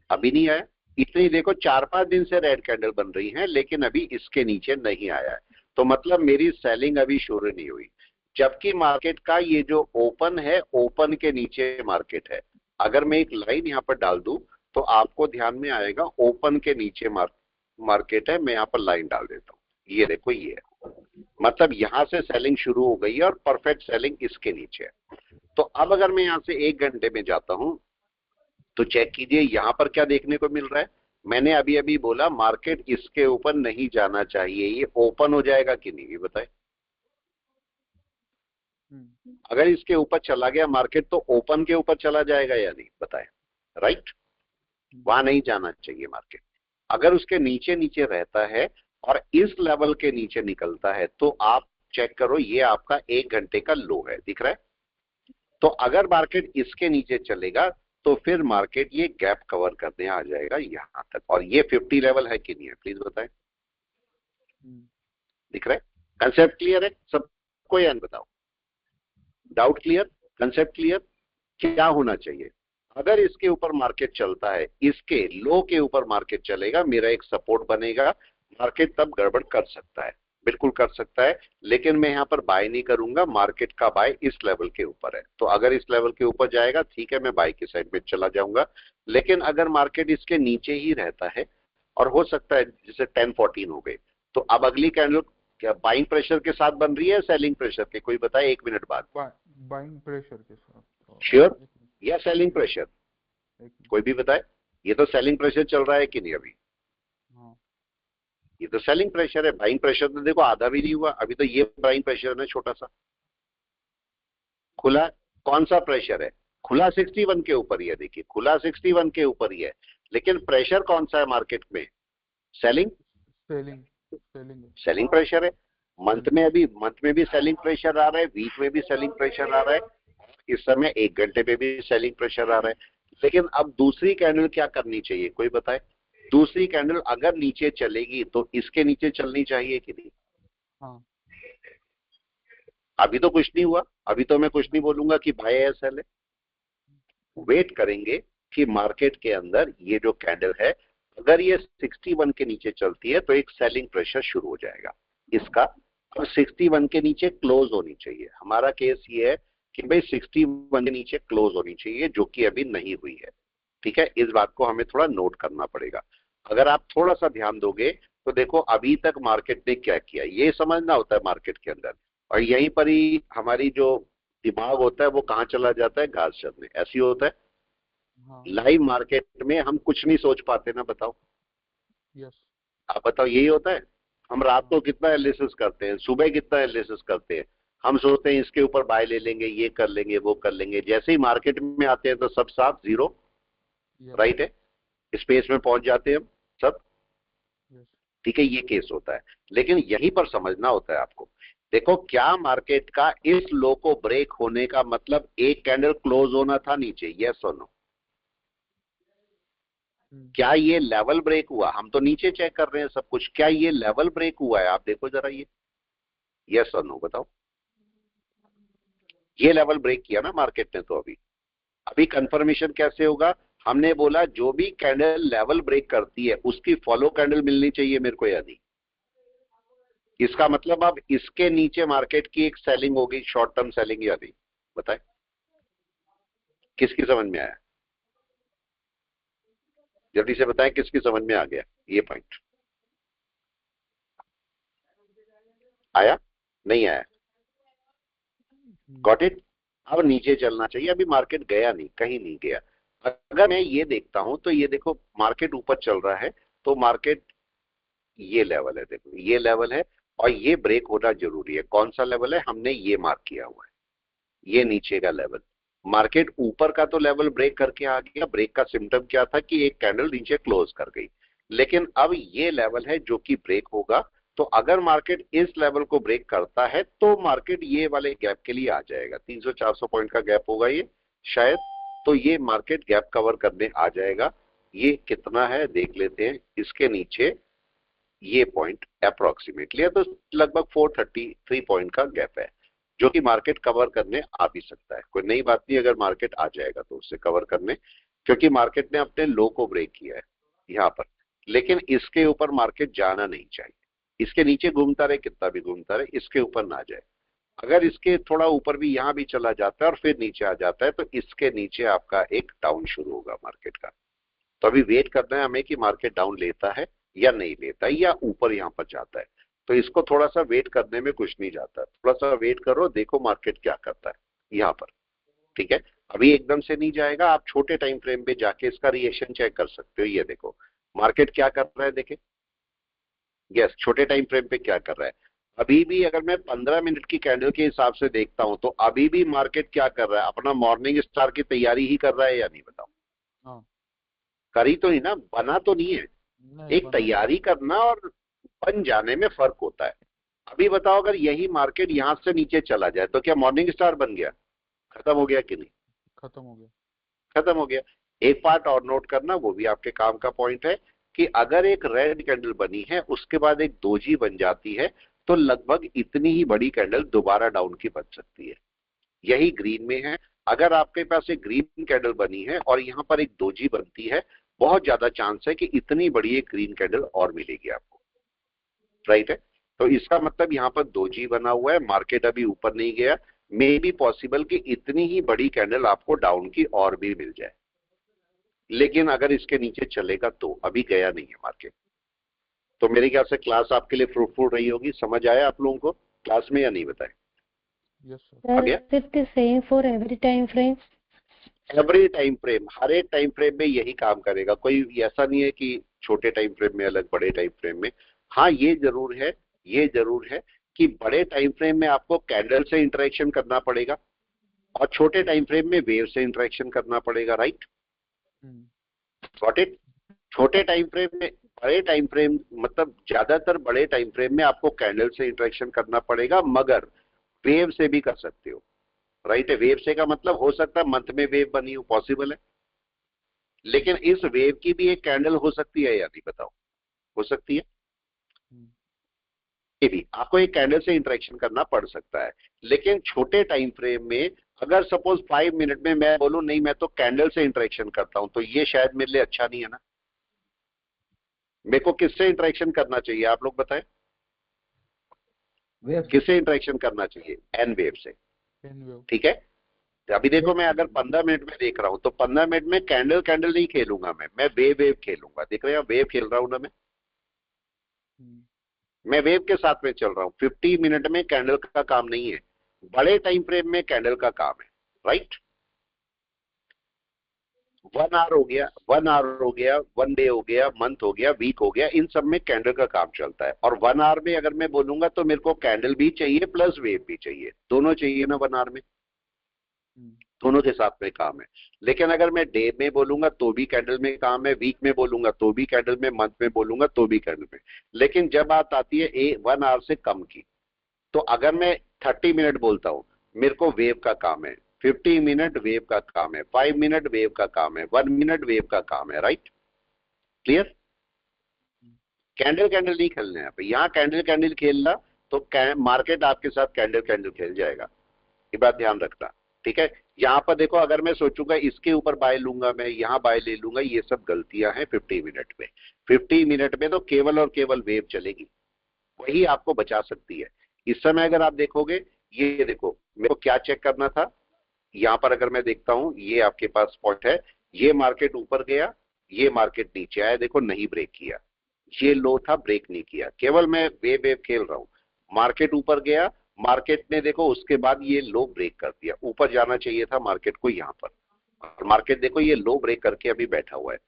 अभी नहीं आया। इतनी देखो 4-5 दिन से रेड कैंडल बन रही हैं, लेकिन अभी इसके नीचे नहीं आया है। तो मतलब मेरी सेलिंग अभी शुरू नहीं हुई, जबकि मार्केट का ये जो ओपन है, ओपन के नीचे मार्केट है। अगर मैं एक लाइन यहाँ पर डाल दूं तो आपको ध्यान में आएगा, ओपन के नीचे मार्केट है। मैं यहाँ पर लाइन डाल देता हूँ, ये देखो, ये है। मतलब यहां से सेलिंग शुरू हो गई है और परफेक्ट सेलिंग इसके नीचे है। तो अब अगर मैं यहां से 1 घंटे में जाता हूं तो चेक कीजिए यहां पर क्या देखने को मिल रहा है। मैंने अभी अभी बोला मार्केट इसके ऊपर नहीं जाना चाहिए, ये ओपन हो जाएगा कि नहीं, ये बताए? अगर इसके ऊपर चला गया मार्केट तो ओपन के ऊपर चला जाएगा या नहीं, बताए? राइट? वहां नहीं जाना चाहिए मार्केट। अगर उसके नीचे नीचे रहता है और इस लेवल के नीचे निकलता है तो आप चेक करो, ये आपका 1 घंटे का लो है, दिख रहा है? तो अगर मार्केट इसके नीचे चलेगा तो फिर मार्केट ये गैप कवर करने आ जाएगा यहां तक। और ये 50 लेवल है कि नहीं है, प्लीज बताएं? दिख रहा है? कंसेप्ट क्लियर है सबको या नहीं, बताओ? Doubt clear? Concept clear? क्या होना चाहिए? अगर इसके ऊपर मार्केट चलता है, इसके लो के ऊपर मार्केट चलेगा, मेरा एक सपोर्ट बनेगा, मार्केट तब गड़बड़ कर सकता है, बिल्कुल कर सकता है। लेकिन मैं यहाँ पर बाय नहीं करूंगा, मार्केट का बाय इस लेवल के ऊपर है। तो अगर इस लेवल के ऊपर जाएगा, ठीक है, मैं बाय की साइड में चला जाऊंगा। लेकिन अगर मार्केट इसके नीचे ही रहता है, और हो सकता है जैसे 10-14 हो गए, तो अब अगली कैंडल क्या बाइंग प्रेशर के साथ बन रही है, सेलिंग प्रेशर के? कोई बताए 1 मिनट बाद? बाइंग प्रेशर के साथ। श्योर? या सेलिंग प्रेशर? कोई भी बताए? ये तो सेलिंग प्रेशर चल रहा है कि नहीं अभी? हाँ ये तो सेलिंग प्रेशर है। बाइंग प्रेशर तो देखो आधा भी नहीं हुआ अभी, तो ये बाइंग प्रेशर है छोटा सा। खुला कौन सा प्रेशर है? खुला 61 के ऊपर ही है, देखिए खुला 61 के ऊपर ही है, लेकिन प्रेशर कौन सा है मार्केट में? सेलिंग सेलिंग प्रेशर है। मंथ में भी सेलिंग प्रेशर आ रहा है, वीक में भी सेलिंग प्रेशर आ रहा है, इस समय 1 घंटे में भी सेलिंग प्रेशर आ रहा है। लेकिन अब दूसरी कैंडल क्या करनी चाहिए, कोई बताए? दूसरी कैंडल अगर नीचे चलेगी तो इसके नीचे चलनी चाहिए कि नहीं? हाँ। अभी तो कुछ नहीं हुआ, अभी तो मैं कुछ नहीं बोलूंगा कि बाय है सेल है। वेट करेंगे कि मार्केट के अंदर ये जो कैंडल है, अगर ये 61 के नीचे चलती है तो एक सेलिंग प्रेशर शुरू हो जाएगा इसका। और 61 के नीचे क्लोज होनी चाहिए। हमारा केस ये है कि भाई 61 के नीचे क्लोज होनी चाहिए, जो कि अभी नहीं हुई है। ठीक है, इस बात को हमें थोड़ा नोट करना पड़ेगा। अगर आप थोड़ा सा ध्यान दोगे तो देखो अभी तक मार्केट ने क्या किया, ये समझना होता है मार्केट के अंदर। और यहीं पर ही हमारी जो दिमाग होता है वो कहाँ चला जाता है, घास चरने। ऐसी होता है हाँ। लाइव मार्केट में, हम कुछ नहीं सोच पाते ना, बताओ। यस। आप बताओ, यही होता है। हम रात को हाँ। कितना एनालिसिस करते हैं, सुबह कितना एनालिसिस करते हैं। हम सोचते हैं इसके ऊपर बाय ले लेंगे, ये कर लेंगे, वो कर लेंगे। जैसे ही मार्केट में आते हैं तो सब साफ जीरो, यस। राइट है, स्पेस में पहुंच जाते हैं हम सब। यस। ठीक है, ये केस होता है। लेकिन यहीं पर समझना होता है आपको। देखो, क्या मार्केट का इस लो को ब्रेक होने का मतलब एक कैंडल क्लोज होना था नीचे, यस और नो? क्या ये लेवल ब्रेक हुआ? हम तो नीचे चेक कर रहे हैं सब कुछ, क्या ये लेवल ब्रेक हुआ है? आप देखो जरा ये, यस और नो बताओ। ये लेवल ब्रेक किया ना मार्केट ने, तो अभी अभी कंफर्मेशन कैसे होगा? हमने बोला जो भी कैंडल लेवल ब्रेक करती है उसकी फॉलो कैंडल मिलनी चाहिए मेरे को, या नहीं? इसका मतलब अब इसके नीचे मार्केट की एक सेलिंग होगी, शॉर्ट टर्म सेलिंग, या नहीं? बताए, किसकी समझ में आया? जल्दी से बताएं, किसकी समझ में आ गया ये पॉइंट? आया? नहीं आया? Got it? अब नीचे चलना चाहिए। अभी मार्केट गया नहीं, कहीं नहीं गया। अगर मैं ये देखता हूं तो ये देखो मार्केट ऊपर चल रहा है, तो मार्केट ये लेवल है, देखो ये लेवल है, और ये ब्रेक होना जरूरी है। कौन सा लेवल है? हमने ये मार्क किया हुआ है, ये नीचे का लेवल। मार्केट ऊपर का तो लेवल ब्रेक करके आ गया। ब्रेक का सिम्टम क्या था कि एक कैंडल नीचे क्लोज कर गई। लेकिन अब ये लेवल है जो कि ब्रेक होगा। तो अगर मार्केट इस लेवल को ब्रेक करता है तो मार्केट ये वाले गैप के लिए आ जाएगा। 300-400 पॉइंट का गैप होगा ये शायद, तो ये मार्केट गैप कवर करने आ जाएगा। ये कितना है देख लेते हैं। इसके नीचे ये पॉइंट अप्रोक्सीमेटली है, तो लगभग 433 पॉइंट का गैप है, जो कि मार्केट कवर करने आ भी सकता है। कोई नई बात नहीं अगर मार्केट आ जाएगा तो उससे कवर करने, क्योंकि मार्केट ने अपने लो को ब्रेक किया है यहां पर। लेकिन इसके ऊपर मार्केट जाना नहीं चाहिए। इसके नीचे घूमता रहे, कितना भी घूमता रहे, इसके ऊपर ना जाए। अगर इसके थोड़ा ऊपर भी यहां भी चला जाता है और फिर नीचे आ जाता है, तो इसके नीचे आपका एक डाउन शुरू होगा मार्केट का। तो अभी वेट करना है हमें कि मार्केट डाउन लेता है या नहीं लेता है, या ऊपर यहां पर जाता है। तो इसको थोड़ा सा वेट करने में कुछ नहीं जाता, थोड़ा सा वेट करो, देखो मार्केट क्या करता है यहां पर। ठीक है, अभी एकदम से नहीं जाएगा। आप छोटे टाइम फ्रेम पे जाके इसका रिएक्शन चेक कर सकते हो। ये देखो मार्केट क्या कर रहा है, देखे, यस, छोटे टाइम फ्रेम पे क्या कर रहा है। अभी भी अगर मैं 15 मिनट की कैंडल के हिसाब से देखता हूं तो अभी भी मार्केट क्या कर रहा है, अपना मॉर्निंग स्टार की तैयारी ही कर रहा है, या नहीं बताओ? हाँ। करी तो नहीं ना, बना तो नहीं है। नहीं एक बना नहीं। तैयारी करना और बन जाने में फर्क होता है। अभी बताओ, अगर यही मार्केट यहां से नीचे चला जाए तो क्या मॉर्निंग स्टार बन गया, खत्म हो गया कि नहीं? खत्म हो गया। खत्म हो गया। एक पार्ट और नोट करना, वो भी आपके काम का पॉइंट है, कि अगर एक रेड कैंडल बनी है उसके बाद एक दोजी बन जाती है, तो लगभग इतनी ही बड़ी कैंडल दोबारा डाउन की बन सकती है। यही ग्रीन में है। अगर आपके पास एक ग्रीन कैंडल बनी है और यहां पर एक दोजी बनती है, बहुत ज्यादा चांस है कि इतनी बड़ी एक ग्रीन कैंडल और मिलेगी आपको, राइट है। तो इसका मतलब यहां पर दोजी बना हुआ है, मार्केट अभी ऊपर नहीं गया। मे बी पॉसिबल कि इतनी ही बड़ी कैंडल आपको डाउन की और भी मिल जाए। लेकिन अगर इसके नीचे चलेगा तो, अभी गया नहीं है मार्केट। तो मेरे ख्याल से क्लास आपके लिए फ्रूटफुल रही होगी। समझ आया आप लोगों को क्लास में, या नहीं बताए? Yes sir. Sir, आ गया? is it the same for every time frame? Every time frame, हर एक टाइम फ्रेम में यही काम करेगा। कोई ऐसा नहीं है कि छोटे टाइम फ्रेम में अलग, बड़े टाइम फ्रेम में। हाँ ये जरूर है, ये जरूर है कि बड़े टाइम फ्रेम में आपको कैंडल से इंटरेक्शन करना पड़ेगा और छोटे टाइम फ्रेम में वेव से इंटरेक्शन करना पड़ेगा, राइट? Got it? छोटे टाइम फ्रेम में, बड़े टाइम फ्रेम मतलब ज्यादातर बड़े टाइम फ्रेम में आपको कैंडल से इंटरेक्शन करना पड़ेगा, मगर वेव से भी कर सकते हो, राइट है। वेव से का मतलब हो सकता है मंथ में वेव बनी हो, पॉसिबल है। लेकिन इस वेव की भी एक कैंडल हो सकती है या नहीं बताओ? हो सकती है। ये भी आपको एक कैंडल से इंटरेक्शन करना पड़ सकता है। लेकिन छोटे टाइम फ्रेम में अगर सपोज 5 मिनट में मैं बोलूं नहीं मैं तो कैंडल से इंटरेक्शन करता हूं, तो ये शायद मेरे लिए अच्छा नहीं है ना। मेरे को किससे इंटरेक्शन करना चाहिए आप लोग बताएं? वेव किससे इंटरेक्शन करना चाहिए? एन वेव से, एन वेव। ठीक है। तो अभी देखो मैं अगर 15 मिनट में देख रहा हूं तो 15 मिनट में कैंडल कैंडल नहीं खेलूंगा, मैं वेव खेलूंगा। देख रहे हो वेव खेल रहा हूं ना मैं वेव के साथ में चल रहा हूं। 50 मिनट में कैंडल का काम नहीं है, बड़े टाइम फ्रेम में कैंडल का काम है, राइट। 1 आवर हो गया, 1 आवर हो गया, 1 डे हो गया, मंथ हो गया, वीक हो गया, इन सब में कैंडल का काम चलता है। और 1 आवर में अगर मैं बोलूंगा तो मेरे को कैंडल भी चाहिए प्लस वेव भी चाहिए, दोनों चाहिए ना 1 आवर में, दोनों के साथ में काम है। लेकिन अगर मैं डे में बोलूंगा तो भी कैंडल में काम है, वीक में बोलूंगा तो भी कैंडल में, मंथ में बोलूंगा तो भी कैंडल में। लेकिन जब बात आती है 1 आवर से कम की, तो अगर मैं 30 मिनट बोलता हूं मेरे को वेव का काम है, 50 मिनट वेव का काम है, 5 मिनट वेव का काम है, 1 मिनट वेव का काम है, राइट। क्लियर। कैंडल कैंडल नहीं खेलने हैं यहाँ कैंडल कैंडल खेलना तो मार्केट आपके साथ कैंडल कैंडल खेल जाएगा, ये बात ध्यान रखना, ठीक है। यहाँ पर देखो अगर मैं सोचूंगा इसके ऊपर बाय लूंगा, मैं यहाँ बाय ले लूंगा, ये सब गलतियां हैं 50 मिनट में। 50 मिनट में तो केवल और केवल वेव चलेगी, वही आपको बचा सकती है। इस समय अगर आप देखोगे, ये देखो मेरे को क्या चेक करना था, यहाँ पर अगर मैं देखता हूं ये आपके पास पॉइंट है, ये मार्केट ऊपर गया, ये मार्केट नीचे आया, देखो नहीं ब्रेक किया, ये लो था ब्रेक नहीं किया, केवल मैं वेव खेल रहा हूं। मार्केट ऊपर गया, मार्केट ने देखो उसके बाद ये लो ब्रेक कर दिया, ऊपर जाना चाहिए था मार्केट को यहाँ पर, और मार्केट देखो ये लो ब्रेक करके अभी बैठा हुआ है।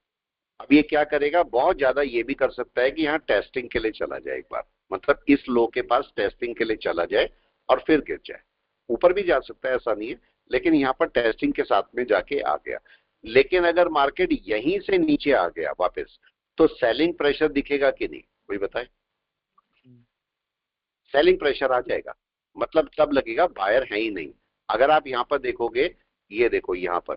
अब ये क्या करेगा, बहुत ज्यादा ये भी कर सकता है कि यहाँ टेस्टिंग के लिए चला जाए एक बार, मतलब इस लो के पास टेस्टिंग के लिए चला जाए और फिर गिर जाए। ऊपर भी जा सकता है, ऐसा नहीं है, लेकिन यहाँ पर टेस्टिंग के साथ में जाके आ गया। लेकिन अगर मार्केट यहीं से नीचे आ गया वापस, तो सेलिंग प्रेशर दिखेगा कि नहीं, कोई बताए। सेलिंग प्रेशर आ जाएगा, मतलब तब लगेगा बायर है ही नहीं। अगर आप यहाँ पर देखोगे, ये देखो यहाँ पर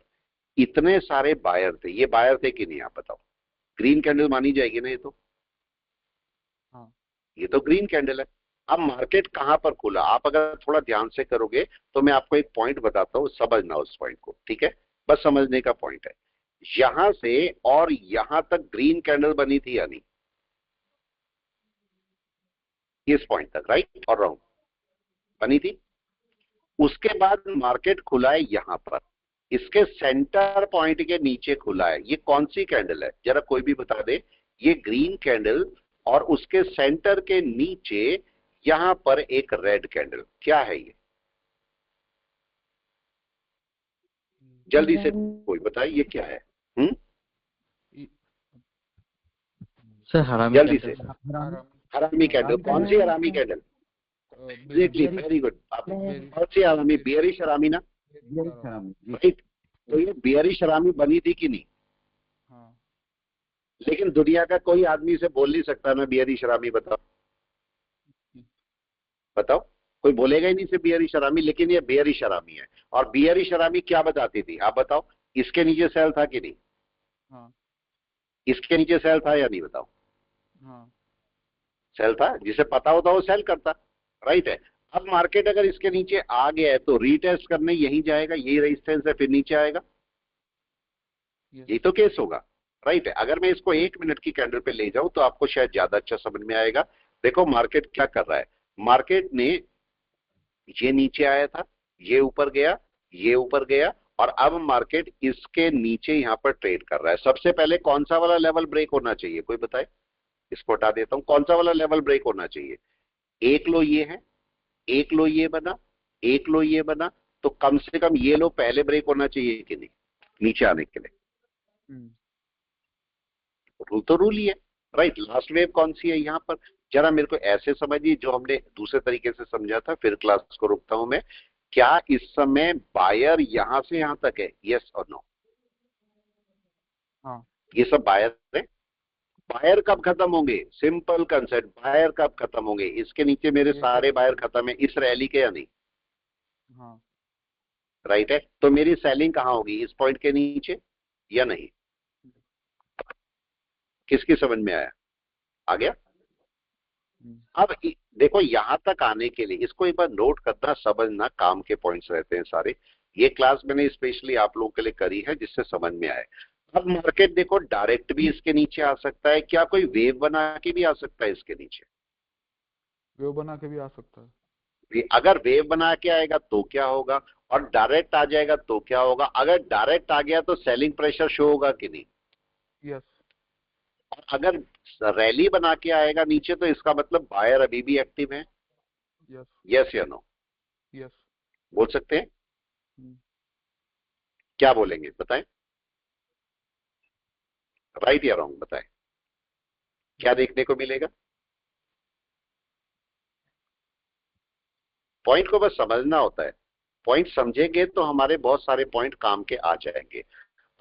इतने सारे बायर थे, ये बायर थे कि नहीं आप बताओ। ग्रीन कैंडल मानी जाएगी ना ये तो, हाँ। ये तो ग्रीन कैंडल है। अब मार्केट कहां पर खुला, आप अगर थोड़ा ध्यान से करोगे तो मैं आपको एक पॉइंट बताता हूं, समझना उस पॉइंट को, ठीक है, बस समझने का पॉइंट है। यहां से और यहां तक ग्रीन कैंडल बनी थी या नहीं, इस पॉइंट तक, राइट और रॉन्ग, बनी थी। उसके बाद मार्केट खुला है यहां पर, इसके सेंटर पॉइंट के नीचे खुला है। ये कौन सी कैंडल है जरा कोई भी बता दे। ये ग्रीन कैंडल, और उसके सेंटर के नीचे यहां पर एक रेड कैंडल, क्या है ये, जल्दी से कोई बताए ये क्या है। सर हरामी जल्दी से। कैंडल। हरामी कैंडल, कौन सी हरामी कैंडल। Exactly, very good. कौन सी हरामी, बियरिश हरामी ना, राइट। तो ये बियरिश हरामी बनी थी कि नहीं। हाँ। लेकिन दुनिया का कोई आदमी से बोल नहीं सकता ना बियरिश हरामी, बताओ बताओ, कोई बोलेगा ही नहीं से बियरिश हरामी, लेकिन ये बियरिश हरामी है। और बियरिश हरामी क्या बताती थी आप बताओ, इसके नीचे सेल था कि नहीं। हाँ। इसके नीचे सेल था या नहीं बताओ। हाँ। सेल था, जिसे पता होता वो सेल करता, राइट है। अब मार्केट अगर इसके नीचे आ गया है तो रीटेस्ट करने यही जाएगा, यही रेजिस्टेंस है, फिर नीचे आएगा, यही तो केस होगा, राइट है। अगर मैं इसको 1 मिनट की कैंडल पे ले जाऊं तो आपको शायद ज्यादा अच्छा समझ में आएगा। देखो मार्केट क्या कर रहा है, मार्केट ने ये नीचे आया था, ये ऊपर गया, ये ऊपर गया, और अब मार्केट इसके नीचे यहां पर ट्रेड कर रहा है। सबसे पहले कौन सा वाला लेवल ब्रेक होना चाहिए, कोई बताए। इसको हटा देता हूं, कौन सा वाला लेवल ब्रेक होना चाहिए। एक लो ये है, एक लो ये बना, एक लो ये बना, तो कम से कम ये लो पहले ब्रेक होना चाहिए कि नहीं, नीचे आने के लिए। रूल तो रूल ही है, राइट। लास्ट वेव कौन सी है यहाँ पर, जरा मेरे को ऐसे समझिए जो हमने दूसरे तरीके से समझा था, फिर क्लास को रोकता हूं मैं। क्या इस समय बायर यहां से यहां तक है, यस और नो। हाँ। ये सब बायर है। बायर कब खत्म होंगे, सिंपल कंसेप्ट, बायर कब खत्म होंगे, इसके नीचे मेरे सारे बायर खत्म है, इस रैली के या नहीं। हाँ। राइट है, तो मेरी सेलिंग कहां होगी, इस पॉइंट के नीचे या नहीं। किसकी समझ में आया, आ गया। अब देखो यहां तक आने के लिए इसको एक बार नोट करना, समझना, काम के पॉइंट्स रहते हैं सारे। ये क्लास मैंने स्पेशली आप लोगों के लिए करी है जिससे समझ में आए। अब मार्केट देखो डायरेक्ट भी इसके नीचे आ सकता है, क्या कोई वेव बना के भी आ सकता है इसके नीचे। वेव बना के भी आ सकता है। अगर वेव बना के आएगा तो क्या होगा, और डायरेक्ट आ जाएगा तो क्या होगा? अगर डायरेक्ट आ गया तो सेलिंग प्रेशर शो होगा कि नहीं? यस। और अगर रैली बना के आएगा नीचे तो इसका मतलब बायर अभी भी एक्टिव है। यस। यस या नो? यस। बोल सकते हैं? क्या बोलेंगे बताएं? राइट या रॉन्ग बताएं? क्या देखने को मिलेगा? पॉइंट को बस समझना होता है। पॉइंट समझेंगे तो हमारे बहुत सारे पॉइंट काम के आ जाएंगे।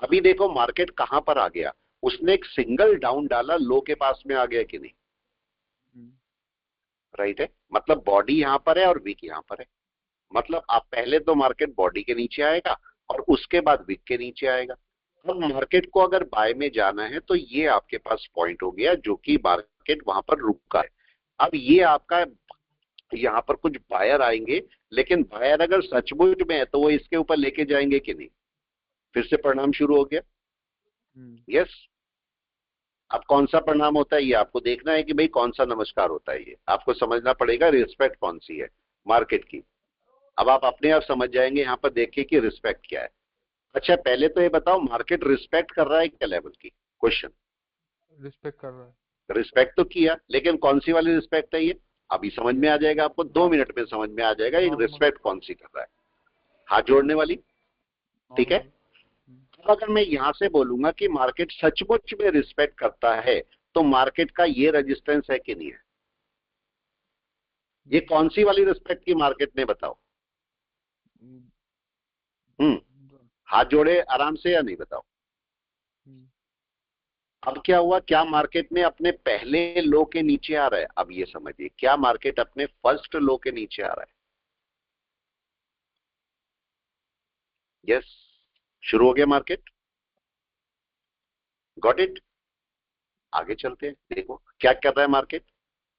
अभी देखो मार्केट कहां पर आ गया, उसने एक सिंगल डाउन डाला, लो के पास में आ गया कि नहीं? राइट है, मतलब बॉडी यहां पर है और वीक यहां पर है। मतलब आप पहले तो मार्केट बॉडी के नीचे आएगा और उसके बाद वीक के नीचे आएगा। अब मार्केट को अगर बाय में जाना है तो ये आपके पास पॉइंट हो गया जो कि मार्केट वहां पर रुका है। अब ये आपका यहाँ पर कुछ बायर आएंगे, लेकिन बायर अगर सचमुच में है तो वो इसके ऊपर लेके जाएंगे कि नहीं? फिर से परिणाम शुरू हो गया। यस। अब कौन सा परिणाम होता है ये आपको देखना है कि भाई कौन सा नमस्कार होता है। ये आपको समझना पड़ेगा रिस्पेक्ट कौन सी है मार्केट की। अब आप अपने आप समझ जाएंगे यहाँ पर देखिए कि रिस्पेक्ट क्या है। अच्छा पहले तो ये बताओ मार्केट रिस्पेक्ट कर रहा है क्या लेवल की? क्वेश्चन। रिस्पेक्ट कर रहा है। रिस्पेक्ट तो किया, लेकिन कौन सी वाली रिस्पेक्ट है ये? अभी समझ में आ जाएगा आपको, 2 मिनट में समझ में आ जाएगा ये रिस्पेक्ट कौन सी कर रहा है। हाथ जोड़ने वाली, ठीक है। अब अगर मैं यहां से बोलूंगा कि मार्केट सचमुच में रिस्पेक्ट करता है तो मार्केट का ये रेजिस्टेंस है कि नहीं है? ये कौन सी वाली रिस्पेक्ट की मार्केट ने बताओ? हाथ जोड़े आराम से या नहीं बताओ? अब क्या हुआ, क्या मार्केट ने अपने पहले लो के नीचे आ रहा है? अब ये समझिए, क्या मार्केट अपने फर्स्ट लो के नीचे आ रहा है? यस। शुरू हो गया मार्केट। Got it? आगे चलते हैं, देखो क्या कर रहा है मार्केट।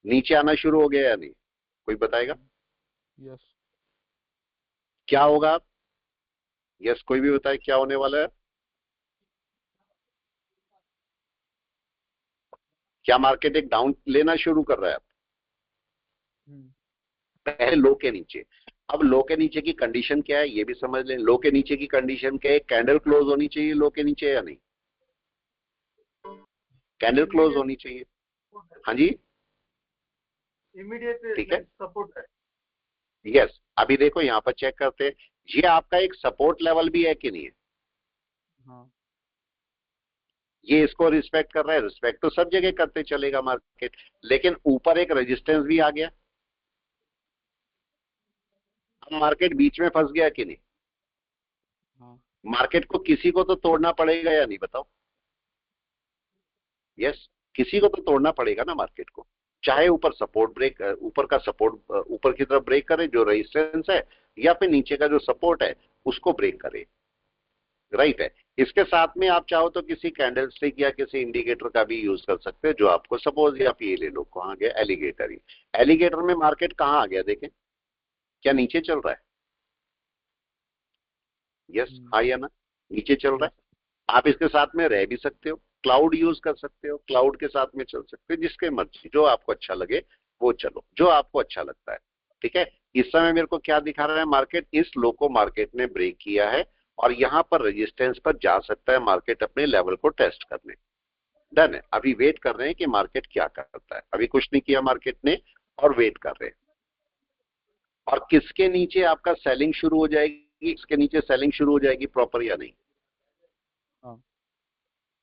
नीचे आना शुरू हो गया या नहीं? कोई बताएगा? यस। क्या होगा? यस कोई भी बताए क्या होने वाला है? क्या मार्केट एक डाउन लेना शुरू कर रहा है? पहले लो के नीचे। अब लो के नीचे की कंडीशन क्या है ये भी समझ लें। लो के नीचे की कंडीशन क्या है? कैंडल क्लोज होनी चाहिए लो के नीचे या नहीं? कैंडल क्लोज होनी चाहिए। हाँ जी, इमीडिएट ठीक है, सपोर्ट है। यस। अभी देखो यहां पर चेक करते हैं, ये आपका एक सपोर्ट लेवल भी है कि नहीं है? हाँ। ये इसको रिस्पेक्ट कर रहा है। रिस्पेक्ट तो सब जगह करते चलेगा मार्केट, लेकिन ऊपर एक रेजिस्टेंस भी आ गया। अब मार्केट बीच में फंस गया कि नहीं? हाँ। मार्केट को किसी को तो तोड़ना पड़ेगा या नहीं बताओ? यस, किसी को तो तोड़ना पड़ेगा ना मार्केट को। चाहे ऊपर सपोर्ट ब्रेक, ऊपर का सपोर्ट ऊपर की तरफ ब्रेक करे जो रेजिस्टेंस है, या फिर नीचे का जो सपोर्ट है उसको ब्रेक करे। राइट है। इसके साथ में आप चाहो तो किसी कैंडल स्टिक या किसी इंडिकेटर का भी यूज कर सकते हैं जो आपको, सपोज आप ये ले लो, कहाँ गया एलिगेटर। ही एलिगेटर में मार्केट कहाँ आ गया देखें, क्या नीचे चल रहा है? यस, हाँ या ना? नीचे चल रहा है। आप इसके साथ में रह भी सकते हो, क्लाउड यूज कर सकते हो, क्लाउड के साथ में चल सकते हो, जिसके मर्जी, जो आपको अच्छा लगे वो चलो, जो आपको अच्छा लगता है। ठीक है। इस समय मेरे को क्या दिखा रहा है मार्केट? इस लो को मार्केट ने ब्रेक किया है और यहां पर रेजिस्टेंस पर जा सकता है मार्केट अपने लेवल को टेस्ट करने। डन है। अभी वेट कर रहे हैं कि मार्केट क्या करता है। अभी कुछ नहीं किया मार्केट ने और वेट कर रहे हैं। और किसके नीचे आपका सेलिंग शुरू हो जाएगी? इसके नीचे सेलिंग शुरू हो जाएगी प्रॉपर या नहीं?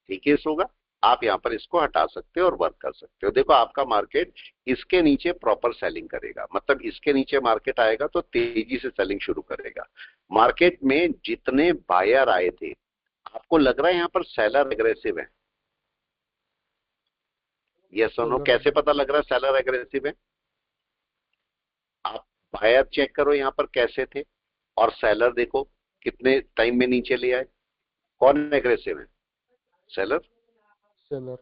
ठीक है, होगा। आप यहां पर इसको हटा सकते हो और वर्क कर सकते हो। देखो आपका मार्केट इसके नीचे प्रॉपर सेलिंग करेगा, मतलब इसके नीचे मार्केट आएगा तो तेजी से सेलिंग शुरू करेगा। मार्केट में जितने बायर आए थे, आपको लग रहा है यहां पर सेलर एग्रेसिव है? यस और नो? कैसे पता लग रहा है सेलर एग्रेसिव है? आप बायर चेक करो यहां पर कैसे थे, और सेलर देखो कितने टाइम में नीचे ले आए। कौन एग्रेसिव है? सेलर। सेलर।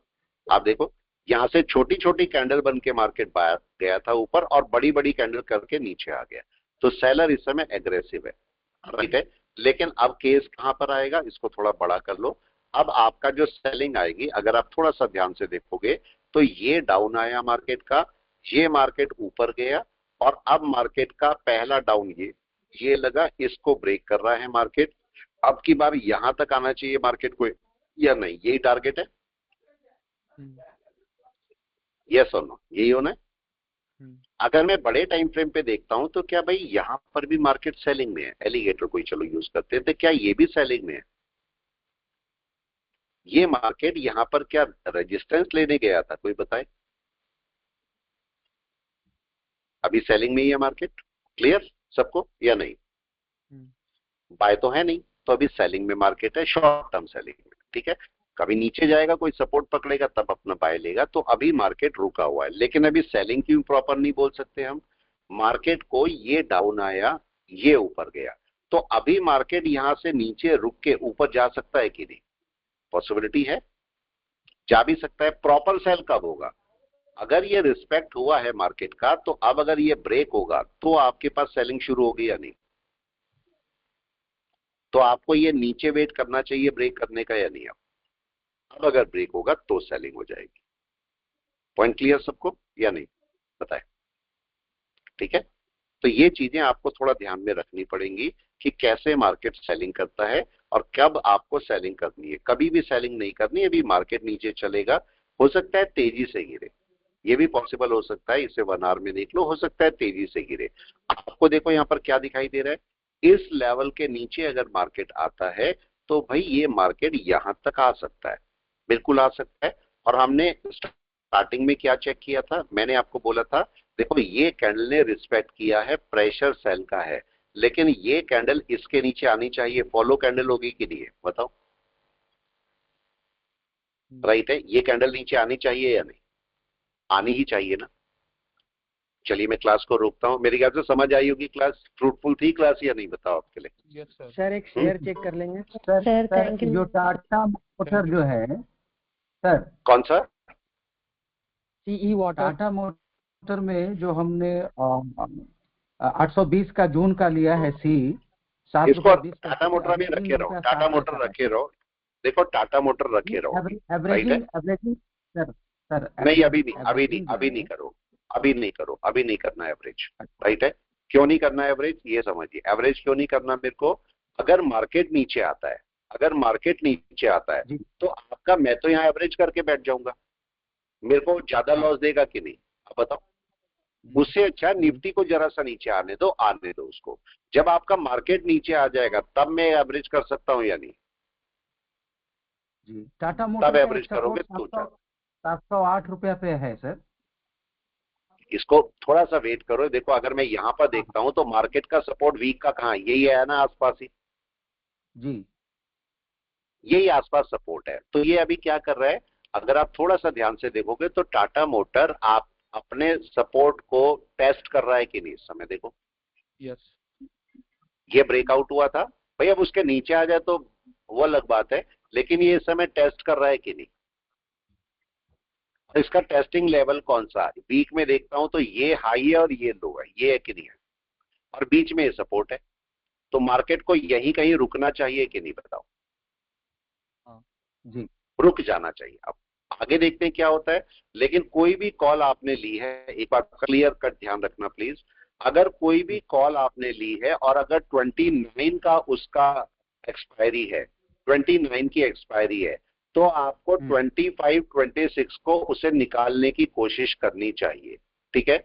आप देखो यहां से छोटी छोटी कैंडल बन के मार्केट बाहर गया था ऊपर, और बड़ी बड़ी कैंडल करके नीचे आ गया। तो सेलर इस समय एग्रेसिव है। राइट है। लेकिन अब केस कहां पर आएगा, इसको थोड़ा बड़ा कर लो। अब आपका जो सेलिंग आएगी, अगर आप थोड़ा सा ध्यान से देखोगे तो ये डाउन आया मार्केट का, ये मार्केट ऊपर गया, और अब मार्केट का पहला डाउन ये ये लगा इसको ब्रेक कर रहा है मार्केट, अब की बार यहां तक आना चाहिए मार्केट को या नहीं, यही टारगेट है, यस और नो, यही होना है। अगर मैं बड़े टाइम फ्रेम पे देखता हूं तो क्या भाई यहां पर भी मार्केट सेलिंग में है, एलिगेटर कोई चलो यूज करते हैं, तो क्या ये भी सेलिंग में है? ये मार्केट यहां पर क्या रेजिस्टेंस लेने गया था, कोई बताए? अभी सेलिंग में ही है मार्केट, क्लियर सबको या नहीं? बाय तो है नहीं, तो अभी सेलिंग में मार्केट है, शॉर्ट टर्म सेलिंग में, ठीक है। कभी नीचे जाएगा कोई सपोर्ट पकड़ेगा तब अपना बाय लेगा, तो अभी मार्केट रुका हुआ है। लेकिन अभी सेलिंग क्यों प्रॉपर नहीं बोल सकते हम? मार्केट को ये डाउन आया, ये ऊपर गया, तो अभी मार्केट यहां से नीचे रुक के ऊपर जा सकता है कि नहीं? पॉसिबिलिटी है, जा भी सकता है। प्रॉपर सेल कब होगा? अगर ये रिस्पेक्ट हुआ है मार्केट का, तो अब अगर ये ब्रेक होगा तो आपके पास सेलिंग शुरू होगी या नहीं? तो आपको ये नीचे वेट करना चाहिए ब्रेक करने का या नहीं? अब अगर ब्रेक होगा तो सेलिंग हो जाएगी। पॉइंट क्लियर सबको या नहीं, बताएं। ठीक है, तो ये चीजें आपको थोड़ा ध्यान में रखनी पड़ेंगी कि कैसे मार्केट सेलिंग करता है और कब आपको सेलिंग करनी है। कभी भी सेलिंग नहीं करनी। अभी मार्केट नीचे चलेगा, हो सकता है तेजी से गिरे, ये भी पॉसिबल हो सकता है, इसे 1 आवर में देख लो, हो सकता है तेजी से गिरे। आपको देखो यहाँ पर क्या दिखाई दे रहा है, इस लेवल के नीचे अगर मार्केट आता है तो भाई ये मार्केट यहां तक आ सकता है, बिल्कुल आ सकता है। और हमने स्टार्टिंग में क्या चेक किया था, मैंने आपको बोला था देखो ये कैंडल ने रिस्पेक्ट किया है, प्रेशर सेल का है, लेकिन ये कैंडल इसके नीचे आनी चाहिए, फॉलो कैंडल होगी कि नहीं है बताओ? राइट है, ये कैंडल नीचे आनी चाहिए या नहीं? आनी ही चाहिए ना। चलिए मैं क्लास को रोकता हूँ, मेरे ख्याल से समझ आई होगी क्लास, फ्रूटफुल थी क्लास या नहीं, बताओ आपके लिए। Yes sir. सर एक शेयर चेक कर लेंगे। Sir sir sir thank you. जो टाटा मोटर जो है सर, कौन सा? Sea water. टाटा मोटर में जो हमने 820 का जून का लिया है सी, इसको टाटा मोटर में रखे रहो, टाटा मोटर रखे रहो, देखो टाटा मोटर रखे रहो, राइट है। एवरेजिंग एवरेजिंग सर सर नहीं अभी नहीं, अभी नहीं, अभी नहीं करो, अभी नहीं करो, अभी नहीं करना एवरेज, राइट है। क्यों नहीं करना एवरेज ये समझिए। एवरेज क्यों नहीं करना मेरे को? अगर मार्केट नीचे आता है, अगर मार्केट नीचे आता है तो आपका, मैं तो यहाँ एवरेज करके बैठ जाऊंगा, मेरे को ज्यादा लॉस देगा कि नहीं आप बताओ? उससे अच्छा निफ्टी को जरा सा नीचे आने दो, आने दो उसको। जब आपका मार्केट नीचे आ जाएगा तब मैं एवरेज कर सकता हूँ या नहीं? जी, टाटा तब मोटर एवरेज करोगे तो 708 रुपया पे है सर। इसको थोड़ा सा वेट करो। देखो अगर मैं यहाँ पर देखता हूँ तो मार्केट का सपोर्ट वीक का कहाँ, यही है ना आसपास ही, जी यही आसपास सपोर्ट है। तो ये अभी क्या कर रहा है, अगर आप थोड़ा सा ध्यान से देखोगे तो टाटा मोटर आप अपने सपोर्ट को टेस्ट कर रहा है कि नहीं इस समय? देखो यस। ये ब्रेकआउट हुआ था भाई, अब उसके नीचे आ जाए तो वो अलग बात है, लेकिन ये इस समय टेस्ट कर रहा है कि नहीं? इसका टेस्टिंग लेवल कौन सा है? वीक में देखता हूं तो ये हाई है और ये लो है, ये है कि नहीं है? और बीच में ये सपोर्ट है, तो मार्केट को यहीं कहीं रुकना चाहिए कि नहीं बताओ? जी रुक जाना चाहिए। अब आगे देखते हैं क्या होता है। लेकिन कोई भी कॉल आपने ली है, एक बात क्लियर कट ध्यान रखना प्लीज, अगर कोई भी कॉल आपने ली है और अगर 29 का उसका एक्सपायरी है, 29 की एक्सपायरी है, तो आपको 25 26 को उसे निकालने की कोशिश करनी चाहिए, ठीक है।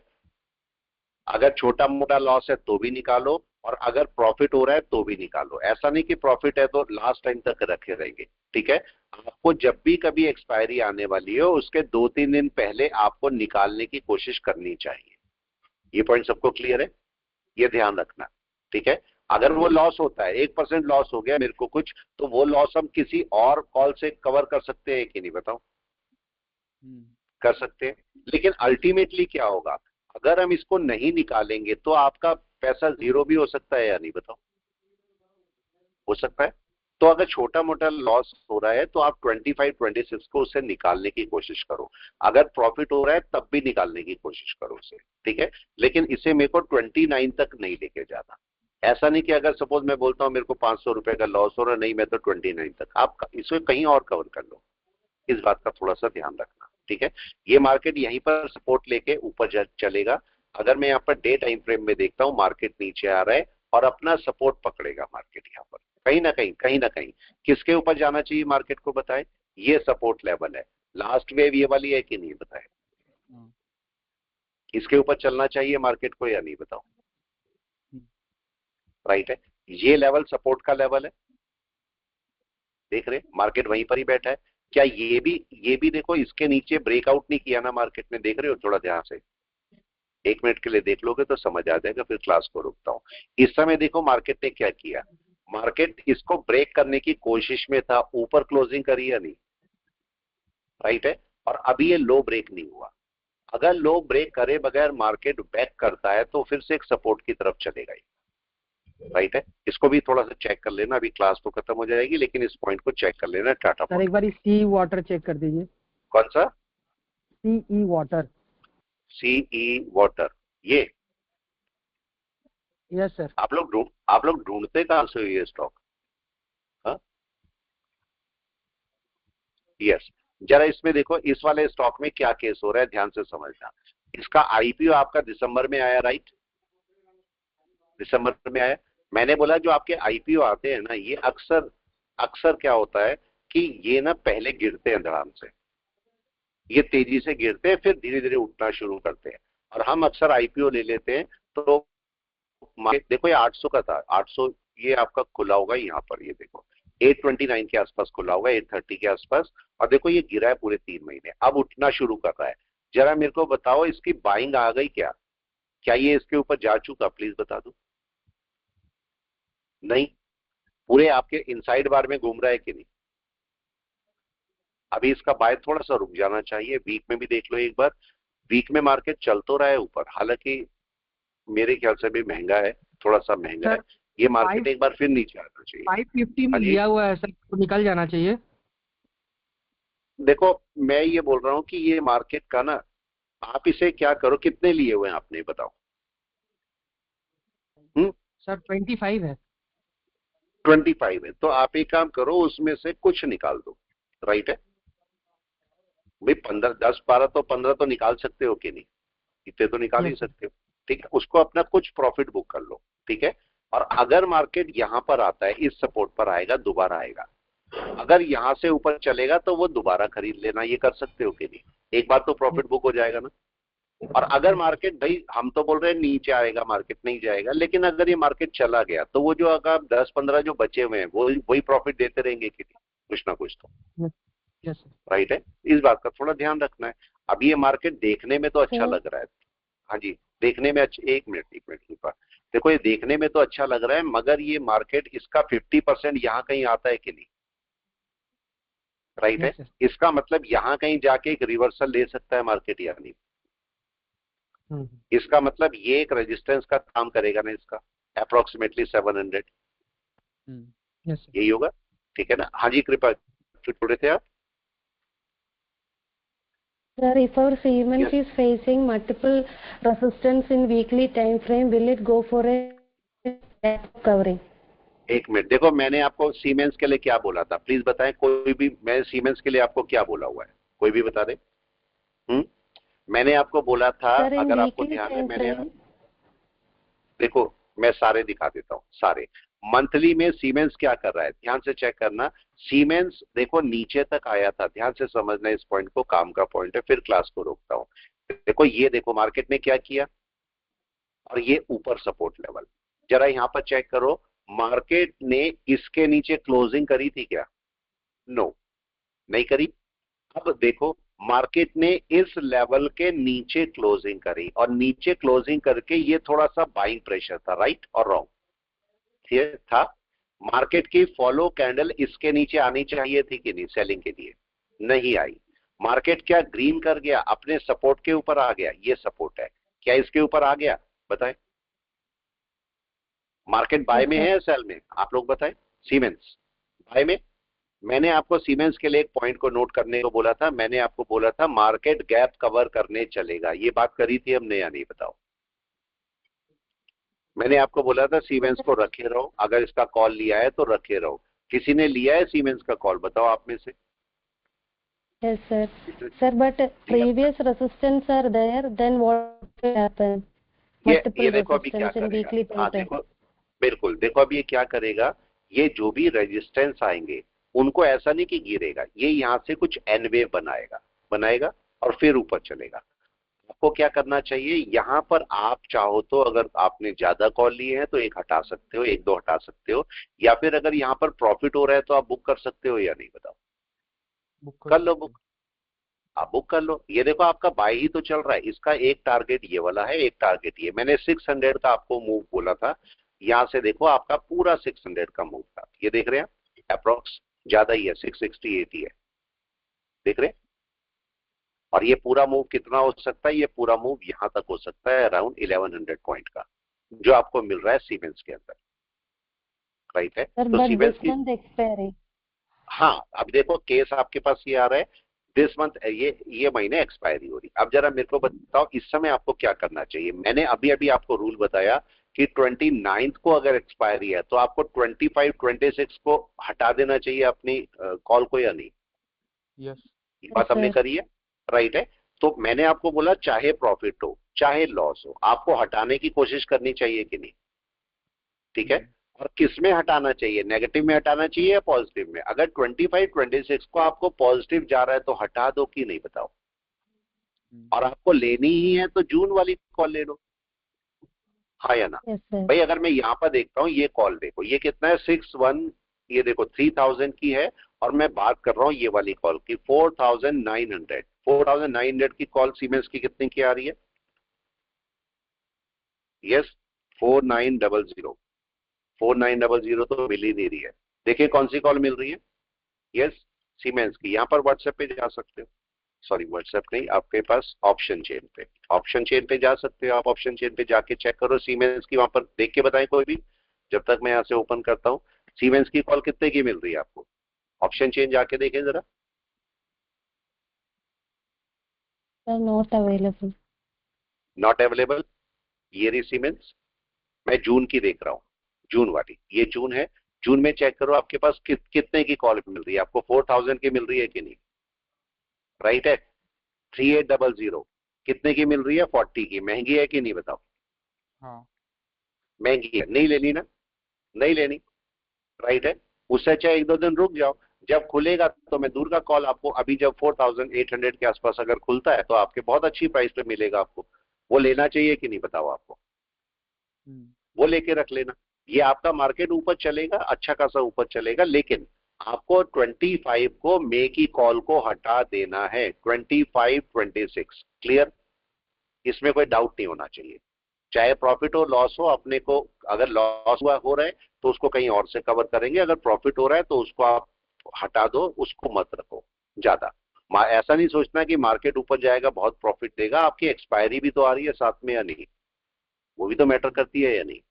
अगर छोटा मोटा लॉस है तो भी निकालो, और अगर प्रॉफिट हो रहा है तो भी निकालो। ऐसा नहीं कि प्रॉफिट है तो लास्ट टाइम तक रखे रहेंगे, ठीक है। आपको जब भी कभी एक्सपायरी आने वाली हो उसके 2-3 दिन पहले आपको निकालने की कोशिश करनी चाहिए। ये पॉइंट सबको क्लियर है? ये ध्यान रखना, ठीक है। अगर वो लॉस होता है, 1% लॉस हो गया मेरे को कुछ, तो वो लॉस हम किसी और कॉल से कवर कर सकते हैं कि नहीं बताओ? कर सकते हैं। लेकिन अल्टीमेटली क्या होगा, अगर हम इसको नहीं निकालेंगे तो आपका पैसा जीरो भी हो सकता है या नहीं बताओ? हो सकता है। तो अगर छोटा मोटा लॉस हो रहा है तो आप 25 26 को उसे निकालने की कोशिश करो। अगर प्रॉफिट हो रहा है तब भी निकालने की कोशिश करो उसे, ठीक है। लेकिन इसे मेरे को 29 तक नहीं लेके जाना। ऐसा नहीं कि अगर सपोज मैं बोलता हूं मेरे को 500 रुपए का लॉस हो रहा, नहीं मैं तो 29 तक, आप इसे कहीं और कवर कर लो। इस बात का थोड़ा सा ध्यान रखना, ठीक है। ये मार्केट यहीं पर सपोर्ट लेके ऊपर चलेगा। अगर मैं यहाँ पर डे टाइम फ्रेम में देखता हूँ मार्केट नीचे आ रहा है और अपना सपोर्ट पकड़ेगा मार्केट यहाँ पर कहीं ना कहीं किसके ऊपर जाना चाहिए मार्केट को बताए, ये सपोर्ट लेवल है, लास्ट वेव ये वाली है कि नहीं बताए, इसके ऊपर चलना चाहिए मार्केट को या नहीं बताओ, राइट है, ये लेवल सपोर्ट का लेवल है, देख रहे मार्केट वहीं पर ही बैठा है, क्या ये भी देखो इसके नीचे ब्रेकआउट नहीं किया ना मार्केट में, देख रहे हो थोड़ा ध्यान से, 1 मिनट के लिए देख लोगे तो समझ आ जाएगा, फिर क्लास को रोकता हूं। इस समय देखो मार्केट ने क्या किया, मार्केट इसको ब्रेक करने की कोशिश में था, ऊपर क्लोजिंग करी या नहीं, राइट है, और अभी ये लो ब्रेक नहीं हुआ, अगर लो ब्रेक करे बगैर मार्केट बैक करता है तो फिर से एक सपोर्ट की तरफ चलेगा, राइट है, इसको भी थोड़ा सा चेक कर लेना, अभी क्लास तो खत्म हो जाएगी लेकिन इस पॉइंट को चेक कर लेना। टाटा सर एक बार सी वाटर चेक कर दीजिए। कौन सा? Sea water. सीई वाटर, ये यस सर। आप लोग ढूंढते कहां से हो ये स्टॉक? हाँ यस, जरा इसमें देखो इस वाले स्टॉक में क्या केस हो रहा है, ध्यान से समझना। इसका आईपीओ आपका दिसंबर में आया, राइट, दिसंबर में आया। मैंने बोला जो आपके आईपीओ आते हैं ना, ये अक्सर क्या होता है कि ये ना पहले गिरते हैं धड़ाम से, ये तेजी से गिरते हैं फिर धीरे धीरे उठना शुरू करते हैं, और हम अक्सर आईपीओ ले लेते हैं। तो देखो ये 800 का था, 800 ये आपका खुला होगा यहाँ पर, ये देखो 829 के आसपास खुला होगा, 830 के आसपास, और देखो ये गिरा है पूरे 3 महीने, अब उठना शुरू कर रहा है। जरा मेरे को बताओ इसकी बाइंग आ गई क्या ये इसके ऊपर जा चुका, प्लीज बता दो। नहीं, पूरे आपके इनसाइड बार में घूम रहा है कि नहीं? अभी इसका बाय थोड़ा सा रुक जाना चाहिए, वीक में भी देख लो एक बार, वीक में मार्केट चल तो रहा है ऊपर, हालांकि मेरे ख्याल से भी महंगा है, थोड़ा सा महंगा है ये मार्केट, एक बार फिर नीचे आना चाहिए। 550 में लिया हुआ है सर, तो निकल जाना चाहिए। देखो मैं ये बोल रहा हूँ कि ये मार्केट का ना, आप इसे क्या करो, कितने लिए हुए हैं आपने बताओ? सर 25 है। 25 है, तो आप एक काम करो उसमें से कुछ निकाल दो, राइट है भाई, 15 10 12 तो 15 तो निकाल सकते हो कि नहीं, इतने तो निकाल ही सकते हो, ठीक है, उसको अपना कुछ प्रॉफिट बुक कर लो, ठीक है। और अगर मार्केट यहां पर आता है, इस सपोर्ट पर आएगा, दोबारा आएगा, अगर यहां से ऊपर चलेगा तो वो दोबारा खरीद लेना, ये कर सकते हो कि नहीं, एक बार तो प्रॉफिट बुक हो जाएगा ना। और अगर मार्केट, भाई हम तो बोल रहे हैं नीचे आएगा मार्केट, नहीं जाएगा, लेकिन अगर ये मार्केट चला गया तो वो जो अगर 10-15 जो बचे हुए हैं वो वही प्रॉफिट देते रहेंगे कि नहीं, कुछ ना कुछ तो, राइट है, इस बात का थोड़ा ध्यान रखना है। अब ये मार्केट देखने में तो अच्छा लग रहा है, हाँ जी देखने में अच्छा, एक मिनट की बात, देखो ये देखने में तो अच्छा लग रहा है, मगर ये मार्केट इसका 50% यहाँ कहीं आता है कि नहीं, राइट है, इसका मतलब यहाँ कहीं जाके एक रिवर्सल ले सकता है मार्केट या नहीं, इसका मतलब ये एक रेजिस्टेंस का काम करेगा ना इसका, अप्रोक्सीमेटली 700, यही होगा, ठीक है ना। हाँ जी कृपा जुड़े थे आप? Sir, if our Siemens is facing multiple resistance in weekly time frame, will it go for a covering? एक मिनट, देखो मैंने आपको सीमेंस के लिए क्या बोला था, प्लीज बताएं, कोई भी, मैं सीमेंस के लिए आपको क्या बोला हुआ है, कोई भी बता दे। मैंने आपको बोला था, अगर आपको ध्यान है, मैंने, देखो मैं सारे दिखा देता हूँ, सारे मंथली में सीमेंस क्या कर रहा है, ध्यान से चेक करना। सीमेंस देखो नीचे तक आया था, ध्यान से समझना इस पॉइंट को, काम का पॉइंट है, फिर क्लास को रोकता हूँ। देखो ये देखो मार्केट ने क्या किया, और ये ऊपर सपोर्ट लेवल, जरा यहाँ पर चेक करो, मार्केट ने इसके नीचे क्लोजिंग करी थी क्या? नो, नहीं करी। अब देखो मार्केट ने इस लेवल के नीचे क्लोजिंग करी, और नीचे क्लोजिंग करके ये थोड़ा सा बाइंग प्रेशर था, राइट और रॉन्ग था। मार्केट की फॉलो कैंडल इसके नीचे आनी चाहिए थी कि नहीं सेलिंग के लिए, नहीं आई। मार्केट क्या ग्रीन कर गया, अपने सपोर्ट के ऊपर आ गया, ये सपोर्ट है, क्या इसके ऊपर आ गया बताएं? मार्केट बाय में है या सेल में, आप लोग बताएं। सीमेंस बाय में, मैंने आपको सीमेंस के लिए एक पॉइंट को नोट करने को बोला था, मैंने आपको बोला था मार्केट गैप कवर करने चलेगा, ये बात करी थी हमने या नहीं बताओ? मैंने आपको बोला था सीमेंस को रखे रहो, अगर इसका कॉल लिया है तो रखे रहो। किसी ने लिया है सीमेंस का कॉल, बताओ आप में से? Yes sir. Sir, but previous resistance are there, then what will happen? ये देखो अभी क्या करेगा, हाँ देखो बिल्कुल। देखो अब ये क्या करेगा, ये जो भी रेजिस्टेंस आएंगे उनको ऐसा नहीं कि गिरेगा, ये यहाँ से कुछ एन वेव बनाएगा बनाएगा और फिर ऊपर चलेगा। आपको क्या करना चाहिए, यहाँ पर आप चाहो तो अगर आपने ज्यादा कॉल लिए हैं तो एक हटा सकते हो, एक दो हटा सकते हो, या फिर अगर यहाँ पर प्रॉफिट हो रहा है तो आप बुक कर सकते हो या नहीं, बताओ। बुक कर लो सकते बुक, आप बुक कर लो। ये देखो आपका बाय ही तो चल रहा है, इसका एक टारगेट ये वाला है, एक टारगेट ये। मैंने 600 का आपको मूव बोला था, यहां से देखो आपका पूरा 600 का मूव था, ये देख रहे हैं अप्रोक्स, ज्यादा ही है, 668 है, देख रहे हैं। और ये पूरा मूव कितना हो सकता है, ये पूरा मूव यहां तक हो सकता है अराउंड 1100 पॉइंट का, जो आपको मिल रहा है सीमेंस के अंदर, राइट है। Sir, तो but सीमेंस this की, month expiry. हाँ अब देखो केस आपके पास ये आ रहा है, दिस मंथ ये महीने एक्सपायरी हो रही। अब जरा मेरे को बताओ इस समय आपको क्या करना चाहिए। मैंने अभी अभी आपको रूल बताया कि 29th को अगर एक्सपायरी है तो आपको 25 26 को हटा देना चाहिए अपनी कॉल को, या नहीं। यस ये बात हमने sir. करी है, राइट है। तो मैंने आपको बोला चाहे प्रॉफिट हो चाहे लॉस हो, आपको हटाने की कोशिश करनी चाहिए कि नहीं, ठीक है। और किस में हटाना चाहिए, नेगेटिव में हटाना चाहिए या पॉजिटिव में। अगर 25 26 को आपको पॉजिटिव जा रहा है तो हटा दो कि नहीं, बताओ। और आपको लेनी ही है तो जून वाली कॉल ले लो, हाँ या ना। Yes, sir. भाई अगर मैं यहाँ पर देखता हूँ, ये कॉल देखो, ये कितना है 61, ये देखो 3000 की है, और मैं बात कर रहा हूँ ये वाली कॉल की 4900 की कॉल सीमेंस की कितने की आ रही है, यस 4900 तो मिल ही नहीं रही है। देखिए कौन सी कॉल मिल रही है, यस सीमेंस की। यहाँ पर व्हाट्सएप पे जा सकते हो, सॉरी व्हाट्सएप नहीं, आपके पास ऑप्शन चेन पे, ऑप्शन चेन पे जा सकते हो आप। ऑप्शन चेन पे जाके चेक करो सीमेंस की, वहां पर देख के बताएं कोई भी, जब तक मैं यहाँ से ओपन करता हूँ। सीमेंस की कॉल कितने की मिल रही है आपको, ऑप्शन चेन जाके देखें जरा। Sir, not available. Not available, ये रही सीमेंस। मैं जून की देख रहा हूँ, जून वाली, ये जून है। जून में चेक करो आपके पास कितने की कॉल मिल रही है आपको, 4000 की मिल रही है कि नहीं, राइट है। 3800 कितने की मिल रही है, 40 की। महंगी है कि नहीं, बताओ। हाँ महंगी है, नहीं लेनी ना, नहीं लेनी, राइट है। उससे अच्छा एक दो दिन रुक जाओ, जब खुलेगा तो मैं दूर का कॉल आपको, अभी जब 4800 के आसपास अगर खुलता है तो आपके बहुत अच्छी प्राइस पे मिलेगा आपको, वो लेना चाहिए कि नहीं, बताओ आपको। वो लेके रख लेना। ये आपका मार्केट ऊपर चलेगा, अच्छा खासा ऊपर चलेगा, लेकिन आपको 25 को मे की कॉल को हटा देना है, 25 26, क्लियर। इसमें कोई डाउट नहीं होना चाहिए, चाहे प्रॉफिट हो लॉस हो। अपने को अगर लॉस हुआ हो रहा है तो उसको कहीं और से कवर करेंगे, अगर प्रॉफिट हो रहा है तो उसको आप हटा दो, उसको मत रखो ज्यादा। ऐसा नहीं सोचना कि मार्केट ऊपर जाएगा बहुत प्रॉफिट देगा, आपकी एक्सपायरी भी तो आ रही है साथ में या नहीं, वो भी तो मैटर करती है या नहीं,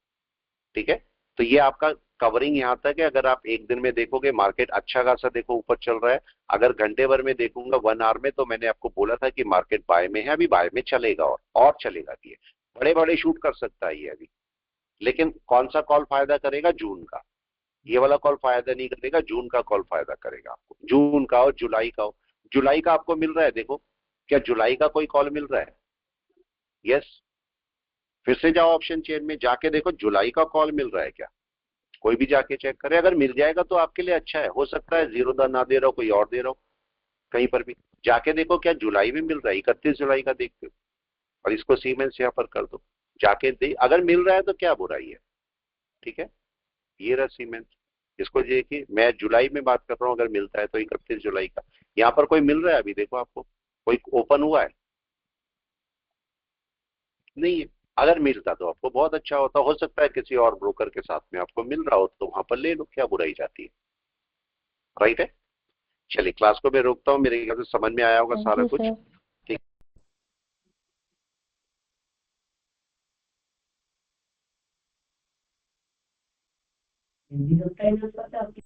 ठीक है। तो ये आपका कवरिंग यहाँ तक है। अगर आप एक दिन में देखोगे मार्केट अच्छा खासा देखो ऊपर चल रहा है, अगर घंटे भर में देखूंगा 1 आवर में, तो मैंने आपको बोला था कि मार्केट बाय में है, अभी बाय में चलेगा और चलेगा भी है, बड़े बड़े शूट कर सकता है ये अभी। लेकिन कौन सा कॉल फायदा करेगा, जून का। ये वाला कॉल फायदा नहीं करेगा, जून का कॉल फायदा करेगा आपको, जून का और जुलाई का हो। जुलाई का आपको मिल रहा है, देखो क्या जुलाई का कोई कॉल मिल रहा है, यस। फिर से जाओ ऑप्शन चेन में जाके देखो जुलाई का कॉल मिल रहा है क्या, कोई भी जाके चेक करे। अगर मिल जाएगा तो आपके लिए अच्छा है, हो सकता है जीरो दा ना दे रहा हो, कोई और दे रहा हो, कहीं पर भी जाके देखो क्या जुलाई में मिल रहा है, 31 जुलाई का देखते हो, और इसको सीमेंस यहाँ पर कर दो, जाके दे, अगर मिल रहा है तो क्या बुराई है, ठीक है। ये रहा सीमेंस, इसको देखिए, मैं जुलाई में बात कर रहा हूँ, अगर मिलता है तो 31 जुलाई का। यहाँ पर कोई मिल रहा है अभी, देखो आपको कोई ओपन हुआ है, नहीं है। अगर मिलता तो आपको बहुत अच्छा होता, हो सकता है किसी और ब्रोकर के साथ में आपको मिल रहा हो तो वहां पर ले लो, क्या बुराई जाती है, राइट है। चलिए क्लास को मैं रोकता हूँ, मेरे ख्याल से समझ में आया होगा Thank सारा you, कुछ। sir. ठीक। हिंदी लगता है ना सर आपकी।